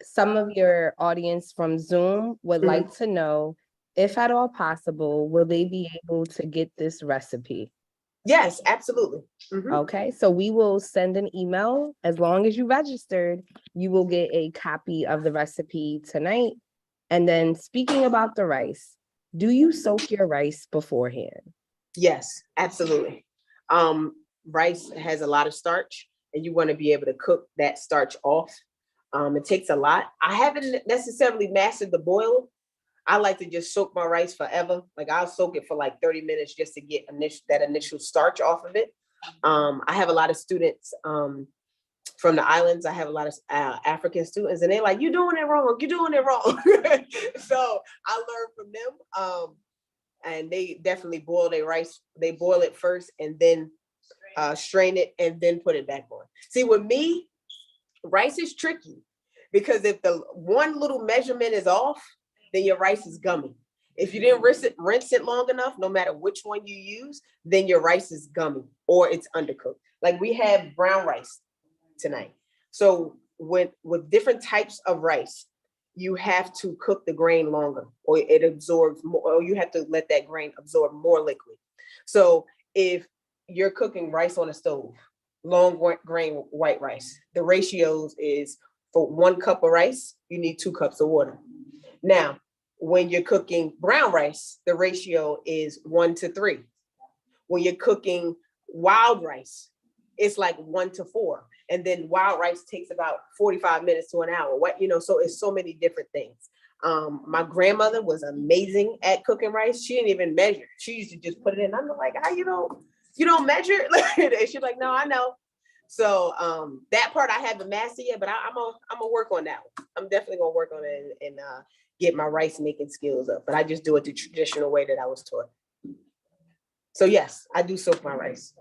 some of your audience from Zoom would Mhm. like to know, if at all possible, will they be able to get this recipe? Yes, absolutely. Mhm. Okay, so we will send an email. As long as you registered, you will get a copy of the recipe tonight. And then speaking about the rice, do you soak your rice beforehand? Yes, absolutely. Rice has a lot of starch and you want to be able to cook that starch off. It takes a lot. I haven't necessarily mastered the boil. I like to just soak my rice forever. Like I'll soak it for like 30 minutes just to get that initial starch off of it. I have a lot of students from the islands. I have a lot of African students and they're like, you're doing it wrong. You're doing it wrong. So I learned from them. And they definitely boil their rice. They boil it first and then strain it and then put it back on. See, with me, rice is tricky because if the one little measurement is off, then your rice is gummy. If you didn't rinse it long enough, no matter which one you use, then your rice is gummy or it's undercooked. Like we have brown rice tonight. So with different types of rice, you have to cook the grain longer or it absorbs more, or you have to let that grain absorb more liquid. So if you're cooking rice on a stove, long grain white rice, the ratios is for 1 cup of rice, you need 2 cups of water. Now, when you're cooking brown rice, the ratio is 1 to 3. When you're cooking wild rice, it's like 1 to 4. And then wild rice takes about 45 minutes to an hour. So it's so many different things. My grandmother was amazing at cooking rice. She didn't even measure. She used to just put it in. I'm like, how you don't measure? She's like, no, I know. So that part I haven't mastered yet, but I'm gonna work on that one. I'm definitely gonna work on it and get my rice making skills up. But I just do it the traditional way that I was taught. So yes, I do soak my rice.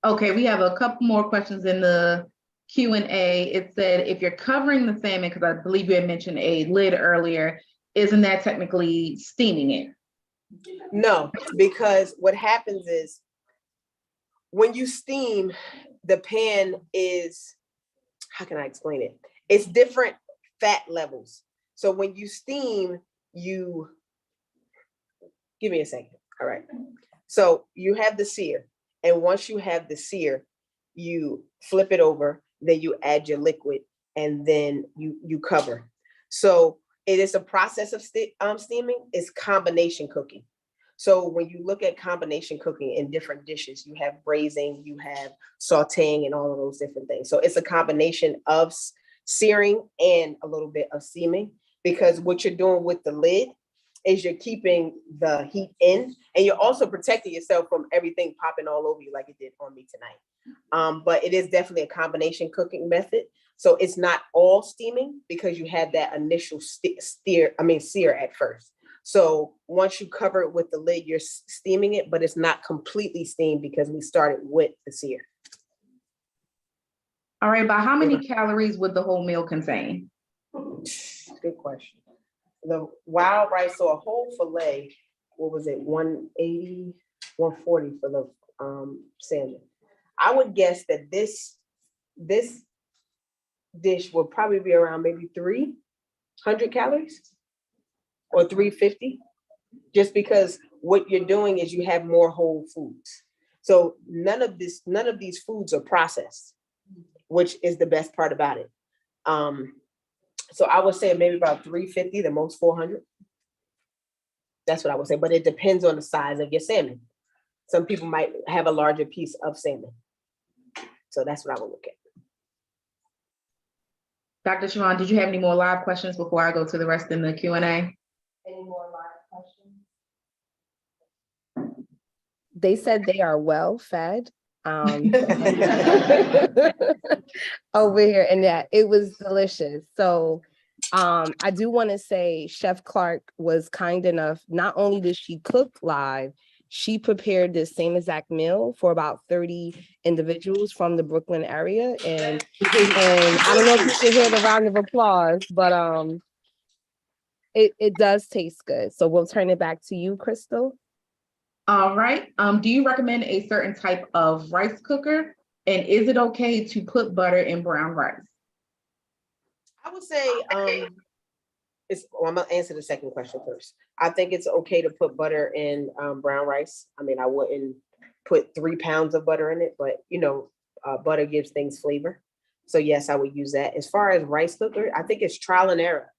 Okay, we have a couple more questions in the Q&A. It said, if you're covering the salmon, because I believe you had mentioned a lid earlier, isn't that technically steaming it? No, because what happens is when you steam, the pan is, how can I explain it? It's different fat levels. So when you steam, give me a second. All right. So you have the sear. And once you have the sear, you flip it over, then you add your liquid, and then you cover. So it is a process of steaming. It's combination cooking. So when you look at combination cooking in different dishes, you have braising, you have sauteing, and all of those different things. So it's a combination of searing and a little bit of steaming, because what you're doing with the lid is you're keeping the heat in, and you're also protecting yourself from everything popping all over you like it did on me tonight. But it is definitely a combination cooking method. So it's not all steaming because you had that initial sear at first. So once you cover it with the lid, you're steaming it, but it's not completely steamed because we started with the sear. All right, about how many calories would the whole meal contain? Good question. The wild rice, so a whole fillet, what was it, 180, 140 for the salmon. I would guess that this dish will probably be around maybe 300 calories or 350, just because what you're doing is you have more whole foods. So none of these foods are processed, which is the best part about it. So I would say maybe about 350, the most 400. That's what I would say, but it depends on the size of your salmon. Some people might have a larger piece of salmon. So that's what I would look at. Dr. Sharon, did you have any more live questions before I go to the rest in the Q&A? Any more live questions? They said they are well fed. Over here, and that it was delicious. So I do want to say Chef Clark was kind enough. Not only did she cook live, she prepared the same exact meal for about 30 individuals from the Brooklyn area. And I don't know if you can hear the round of applause, but it does taste good. So we'll turn it back to you, Crystal. All right. Do you recommend a certain type of rice cooker? And is it okay to put butter in brown rice? I would say I'm gonna answer the second question first. I think it's okay to put butter in brown rice. I mean, I wouldn't put 3 pounds of butter in it, but butter gives things flavor. So yes, I would use that. As far as rice cooker, I think it's trial and error,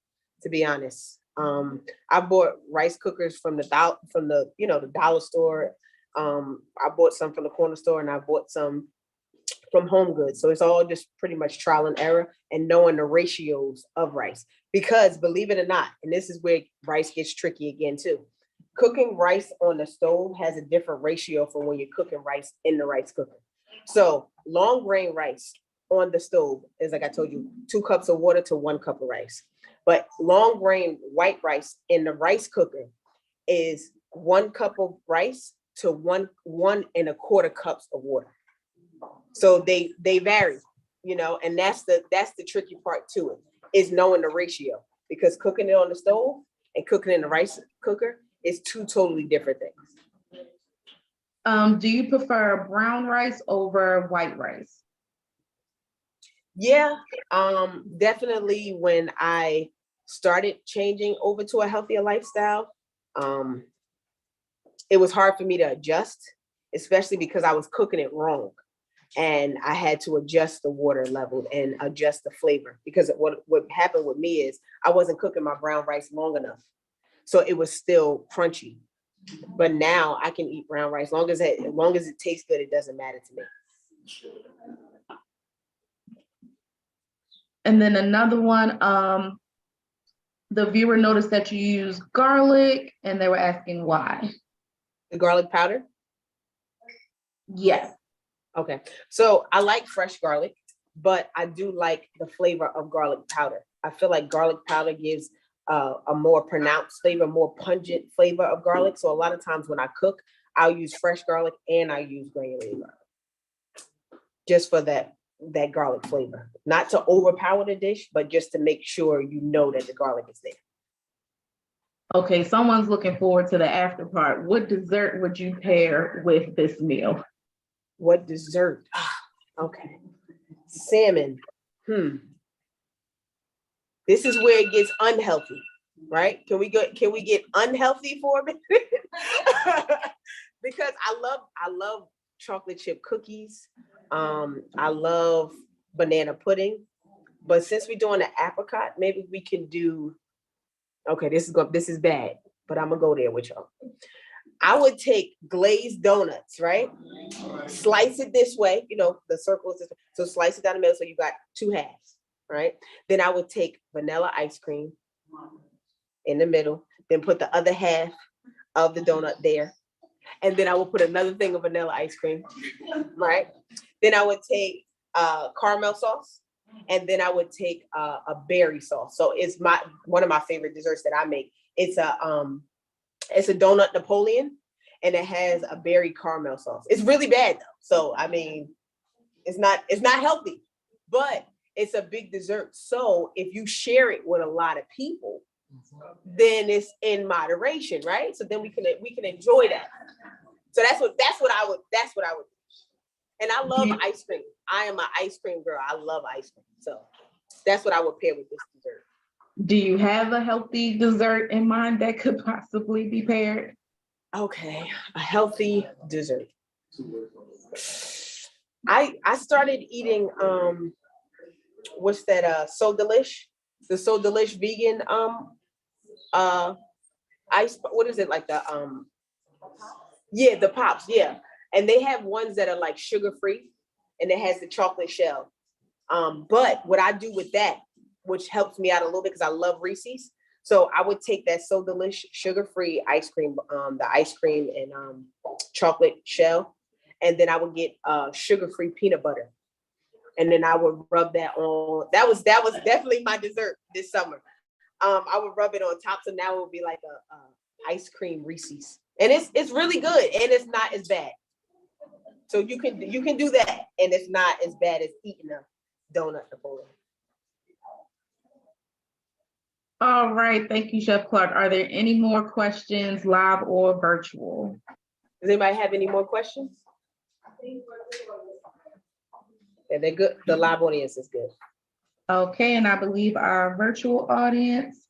to be honest. I bought rice cookers from the dollar store. I bought some from the corner store, and I bought some from Home Goods. So it's all just pretty much trial and error and knowing the ratios of rice. Because believe it or not, and this is where rice gets tricky again too, cooking rice on the stove has a different ratio from when you're cooking rice in the rice cooker. So long grain rice on the stove is, like I told you, 2 cups of water to 1 cup of rice. But long grain white rice in the rice cooker is 1 cup of rice to 1.25 cups of water. So they vary, and that's the tricky part to it, is knowing the ratio, because cooking it on the stove and cooking it in the rice cooker is 2 totally different things. Do you prefer brown rice over white rice? Yeah, definitely when I started changing over to a healthier lifestyle, it was hard for me to adjust, especially because I was cooking it wrong. And I had to adjust the water level and adjust the flavor, because what happened with me is I wasn't cooking my brown rice long enough. So it was still crunchy. But now I can eat brown rice. As long as it tastes good, it doesn't matter to me. And then another one, the viewer noticed that you use garlic and they were asking why. The garlic powder? Yes. Okay, so I like fresh garlic, but I do like the flavor of garlic powder. I feel like garlic powder gives a more pronounced flavor, more pungent flavor of garlic. So a lot of times when I cook, I'll use fresh garlic and I use granulated garlic, just for that garlic flavor. Not to overpower the dish, but just to make sure that the garlic is there. Okay, someone's looking forward to the after part. What dessert would you pair with this meal? What dessert? Okay. Salmon. This is where it gets unhealthy, right? Can we get unhealthy for a minute? Because I love chocolate chip cookies. I love banana pudding. But since we're doing the apricot, maybe we can do, okay, this is bad, but I'm gonna go there with y'all. I would take glazed donuts, right? Slice it this way, the circle is this way. So slice it down the middle, so you got 2 halves, right? Then I would take vanilla ice cream in the middle, then put the other half of the donut there. And then I would put another thing of vanilla ice cream, right? Then I would take caramel sauce, and then I would take a berry sauce. So it's one of my favorite desserts that I make. It's a donut Napoleon, and it has a berry caramel sauce. It's really bad though. So I mean, it's not healthy, but it's a big dessert. So if you share it with a lot of people, then it's in moderation, right? So then we can enjoy that. So that's what I would do. And I love ice cream. I am an ice cream girl. I love ice cream. So that's what I would pair with this dessert. Do you have a healthy dessert in mind that could possibly be paired? Okay, a healthy dessert. I started eating what's that So Delish? The So Delish vegan ice, what is it, like the the pops, yeah. And they have ones that are like sugar-free and it has the chocolate shell. But what I do with that, which helps me out a little bit because I love Reese's. So I would take that So Delish sugar-free ice cream, the ice cream and chocolate shell. And then I would get sugar-free peanut butter. And then I would rub that on. That was definitely my dessert this summer. I would rub it on top, so now it would be like a ice cream Reese's. And it's really good, and it's not as bad. So you can do that, and it's not as bad as eating a donut Napoleon. All right, thank you, Chef Clark. Are there any more questions, live or virtual? Does anybody have any more questions? Yeah, they're good. The live audience is good. Okay, and I believe our virtual audience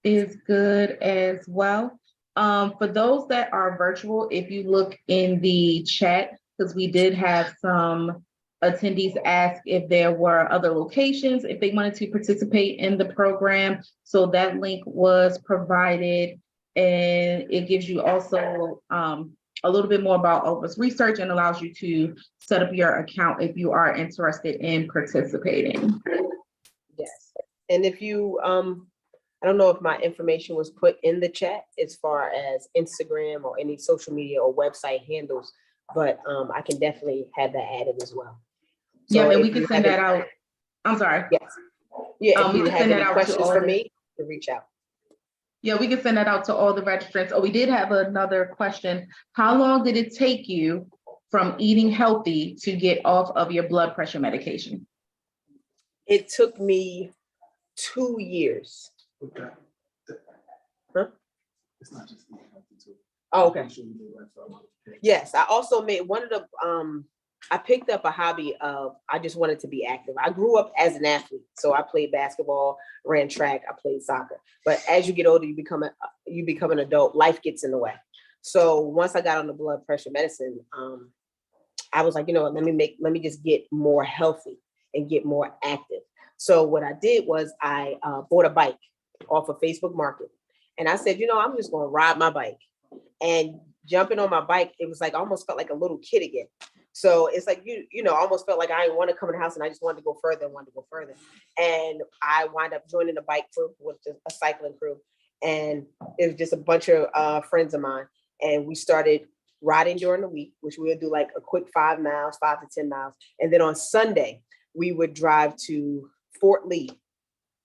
is good as well. For those that are virtual, if you look in the chat, because we did have some attendees ask if there were other locations, if they wanted to participate in the program. So that link was provided, and it gives you also a little bit more about All of Us research and allows you to set up your account if you are interested in participating. Yes. And if you, I don't know if my information was put in the chat as far as Instagram or any social media or website handles, but I can definitely have that added as well. So yeah, and we if can you send have that out. I'm sorry. Yes. Yeah, if we you can have send that any out to questions all for the- me, to reach out. Yeah, we can send that out to all the registrants. Oh, we did have another question. How long did it take you from eating healthy to get off of your blood pressure medication? It took me 2 years. Okay. Huh? It's not just eating healthy too. Oh, okay. Make sure you do lifestyle modifications. Yes, I also made one of the, I picked up a hobby of, I just wanted to be active. I grew up as an athlete. So I played basketball, ran track, I played soccer. But as you get older, you become an adult, life gets in the way. So once I got on the blood pressure medicine, I was like, you know what, let me just get more healthy and get more active. So what I did was I bought a bike off of Facebook Market. And I said, you know, I'm just gonna ride my bike. And jumping on my bike, it was like, I almost felt like a little kid again. So it's like, you know, I almost felt like I didn't want to come in the house and I just wanted to go further and wanted to go further. And I wound up joining a bike crew with just a cycling crew. And it was just a bunch of friends of mine. And we started riding during the week, which we would do like a quick 5 miles, 5 to 10 miles. And then on Sunday, we would drive to Fort Lee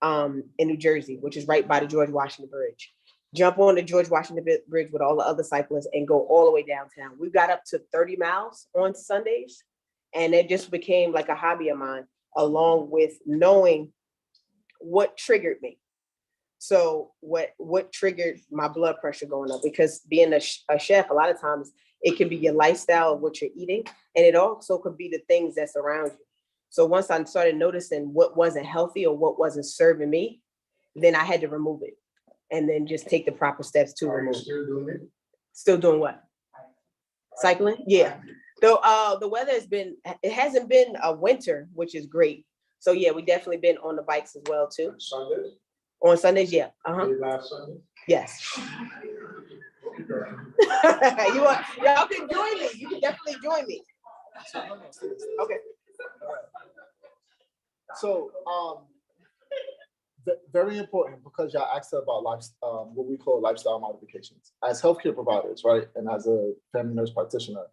in New Jersey, which is right by the George Washington Bridge. Jump on the George Washington Bridge with all the other cyclists and go all the way downtown. We got up to 30 miles on Sundays, and it just became like a hobby of mine, along with knowing what triggered me. So what triggered my blood pressure going up? Because being a chef, a lot of times it can be your lifestyle of what you're eating, and it also could be the things that surround you. So once I started noticing what wasn't healthy or what wasn't serving me, then I had to remove it. And then just take the proper steps to Are you remove. still doing it? Still doing what? Cycling? Yeah. Though the weather it hasn't been a winter, which is great. So yeah, we definitely been on the bikes as well too. Sundays? On Sundays, yeah. Uh-huh. Last Sunday? Yes. Y'all can join me. You can definitely join me. Okay. So, very important, because y'all asked about what we call lifestyle modifications. As healthcare providers, right, and as a family nurse practitioner,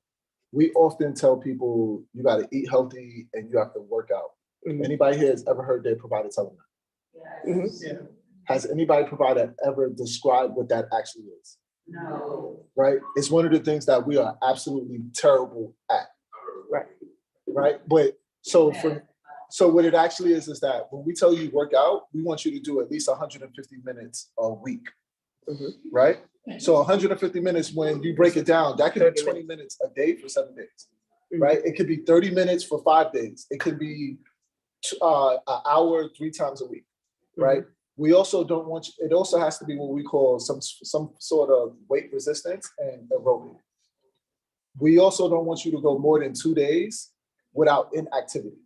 we often tell people you got to eat healthy and you have to work out. Mhm. Anybody here has ever heard their provider telling them? Mhm. Yeah. Has anybody provider ever described what that actually is? No. Right? It's one of the things that we are absolutely terrible at. Right. Right? But so what it actually is that when we tell you work out, we want you to do at least 150 minutes a week. Mhm. Right? So 150 minutes, when you break it down, that could be 20 minutes a day for 7 days. Right? It could be 30 minutes for 5 days. It could be an hour 3 times a week. Right? We also don't want you, it also has to be what we call some sort of weight resistance and aerobic. We also don't want you to go more than 2 days without inactivity,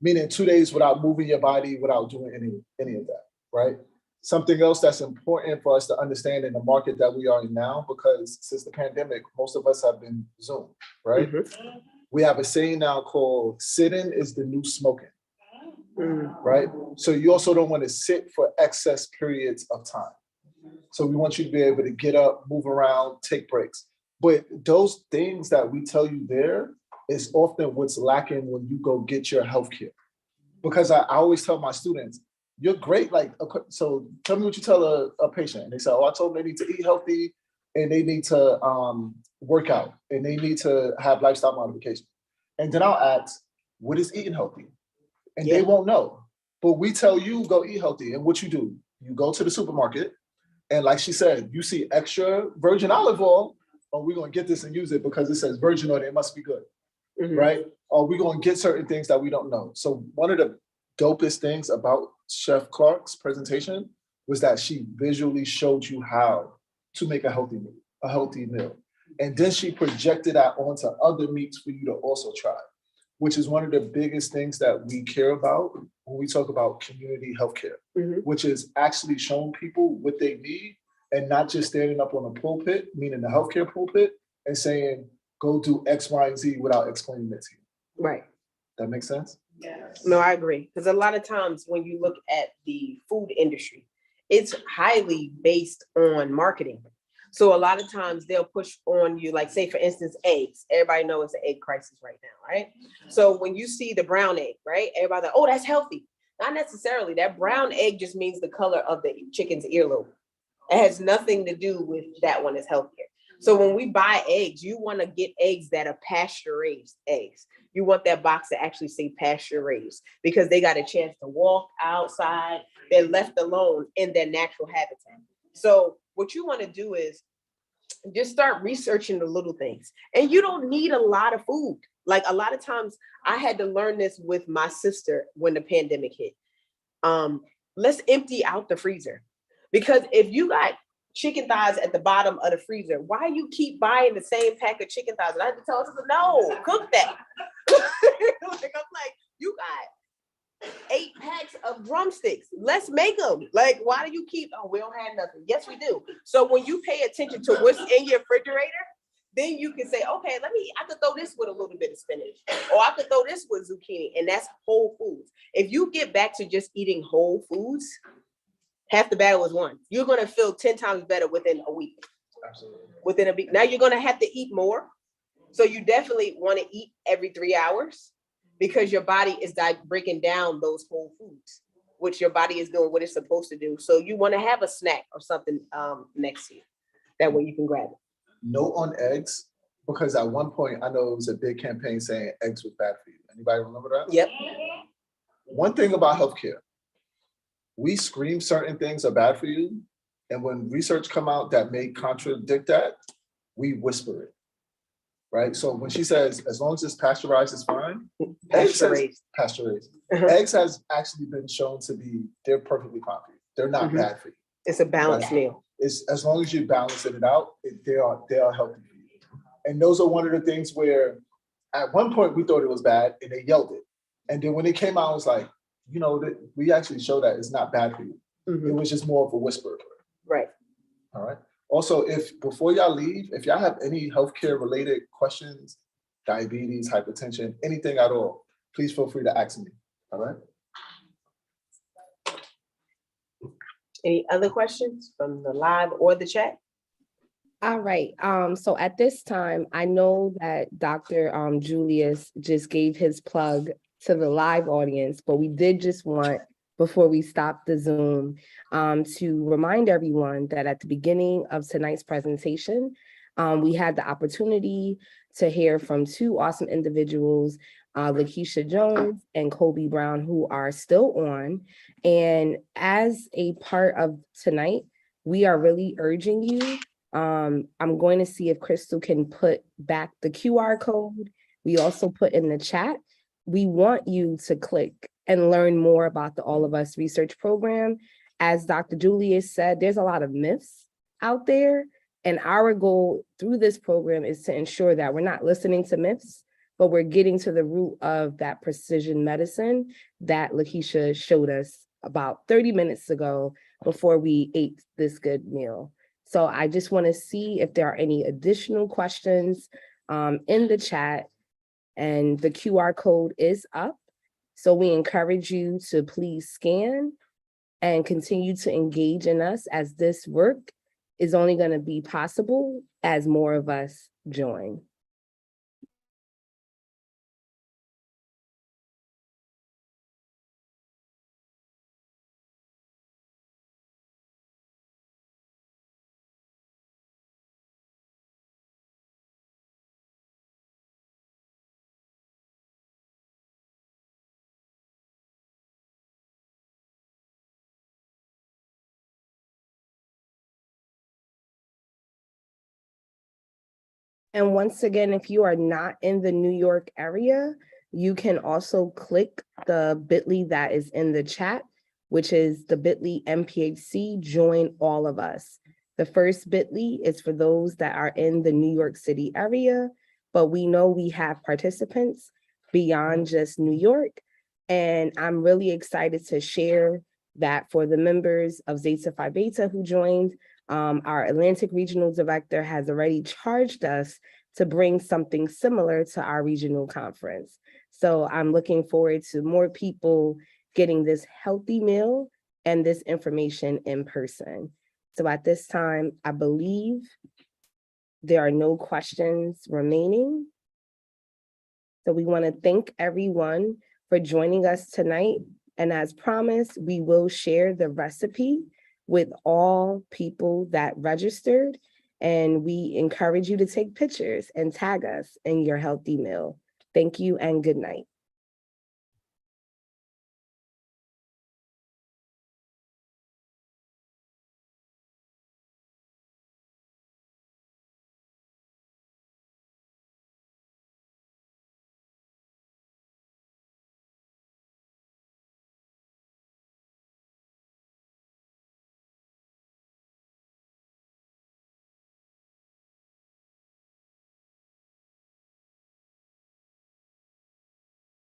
meaning 2 days without moving your body, without doing any of that, right? Something else that's important for us to understand in the market that we are in now, because since the pandemic, most of us have been Zoom, right? Mhm. We have a saying now called sitting is the new smoking. Right? So you also don't want to sit for excess periods of time. So we want you to be able to get up, move around, take breaks. But those things that we tell you there is often what's lacking when you go get your healthcare. Because I always tell my students, you're great. Like, okay, so tell me what you tell a patient. And they say, oh, I told them they need to eat healthy and they need to work out and they need to have lifestyle modification. And then I'll ask, what is eating healthy? And they won't know. But we tell you go eat healthy. And what you do, you go to the supermarket. And like she said, you see extra virgin olive oil. Oh, we're going to get this and use it because it says virgin oil. It must be good. Right? Or we're going to get certain things that we don't know. So one of the dopest things about Chef Clark's presentation was that she visually showed you how to make a healthy meal. And then she projected that onto other meats for you to also try, which is one of the biggest things that we care about when we talk about community healthcare, which is actually showing people what they need and not just standing up on a pulpit, meaning the healthcare pulpit, and saying, go do X, Y, and Z without explaining it to you. Right. That makes sense? No, I agree. Because a lot of times when you look at the food industry, it's highly based on marketing. So a lot of times they'll push on you, like say, for instance, eggs. Everybody knows it's an egg crisis right now, right? So when you see the brown egg, right? Everybody's like, oh, that's healthy. Not necessarily. That brown egg just means the color of the chicken's earlobe. It has nothing to do with that one is healthier. So when we buy eggs, you want to get eggs that are pasture raised eggs. You want that box to actually say pasture raised because they got a chance to walk outside. They're left alone in their natural habitat. So what you want to do is just start researching the little things. And you don't need a lot of food. Like a lot of times I had to learn this with my sister when the pandemic hit. Let's empty out the freezer. Because if you got chicken thighs at the bottom of the freezer, why you keep buying the same pack of chicken thighs? And I had to tell her, no, cook that. I'm like, you got 8 packs of drumsticks. Let's make them. Like, why do you keep, oh, we don't have nothing. Yes, we do. So when you pay attention to what's in your refrigerator, then you can say, okay, I could throw this with a little bit of spinach, or I could throw this with zucchini, and that's whole foods. If you get back to just eating whole foods, half the battle is won. You're going to feel 10 times better within a week. Absolutely. Within a week. Now you're going to have to eat more. So you definitely want to eat every 3 hours because your body is breaking down those whole foods, which your body is doing what it's supposed to do. So you want to have a snack or something next to you. That way you can grab it. No on eggs, because at one point I know it was a big campaign saying eggs was bad for you. Anybody remember that? Yep. One thing about healthcare, we scream certain things are bad for you. And when research come out that may contradict that, we whisper it, right? So when she says, as long as it's pasteurized, it's fine. Pasture raised. Eggs has actually been shown to be, they're perfectly fine for you. They're not bad for you. It's a balanced meal. It's as long as you balance it out, they are healthy for you. And those are one of the things where at one point we thought it was bad and they yelled it. And then when it came out, it was like, you know, that we actually show that it's not bad for you. It was just more of a whisper. Right. All right. Also, if before y'all leave, if y'all have any healthcare related questions, diabetes, hypertension, anything at all, please feel free to ask me. All right. Any other questions from the live or the chat? All right. So at this time, I know that Dr. Julius just gave his plug to the live audience, but we did just want, before we stop the Zoom, to remind everyone that at the beginning of tonight's presentation, we had the opportunity to hear from 2 awesome individuals, Lakeisha Jones and Kobe Brown, who are still on. And as a part of tonight, we are really urging you. I'm going to see if Crystal can put back the QR code. We also put in the chat. We want you to click and learn more about the All of Us research program. As Dr. Julius said, there's a lot of myths out there. And our goal through this program is to ensure that we're not listening to myths, but we're getting to the root of that precision medicine that Lakeisha showed us about 30 minutes ago before we ate this good meal. So I just want to see if there are any additional questions in the chat, and the QR code is up. So we encourage you to please scan and continue to engage in us as this work is only going to be possible as more of us join. And once again, if you are not in the New York area, you can also click the bit.ly that is in the chat, which is the bit.ly MPHC Join All of Us. The first bit.ly is for those that are in the New York City area, but we know we have participants beyond just New York. And I'm really excited to share that for the members of Zeta Phi Beta who joined, our Atlantic Regional Director has already charged us to bring something similar to our regional conference. So I'm looking forward to more people getting this healthy meal and this information in person. So at this time, I believe there are no questions remaining. So we want to thank everyone for joining us tonight. And as promised, we will share the recipe with all people that registered. And we encourage you to take pictures and tag us in your healthy meal. Thank you and good night.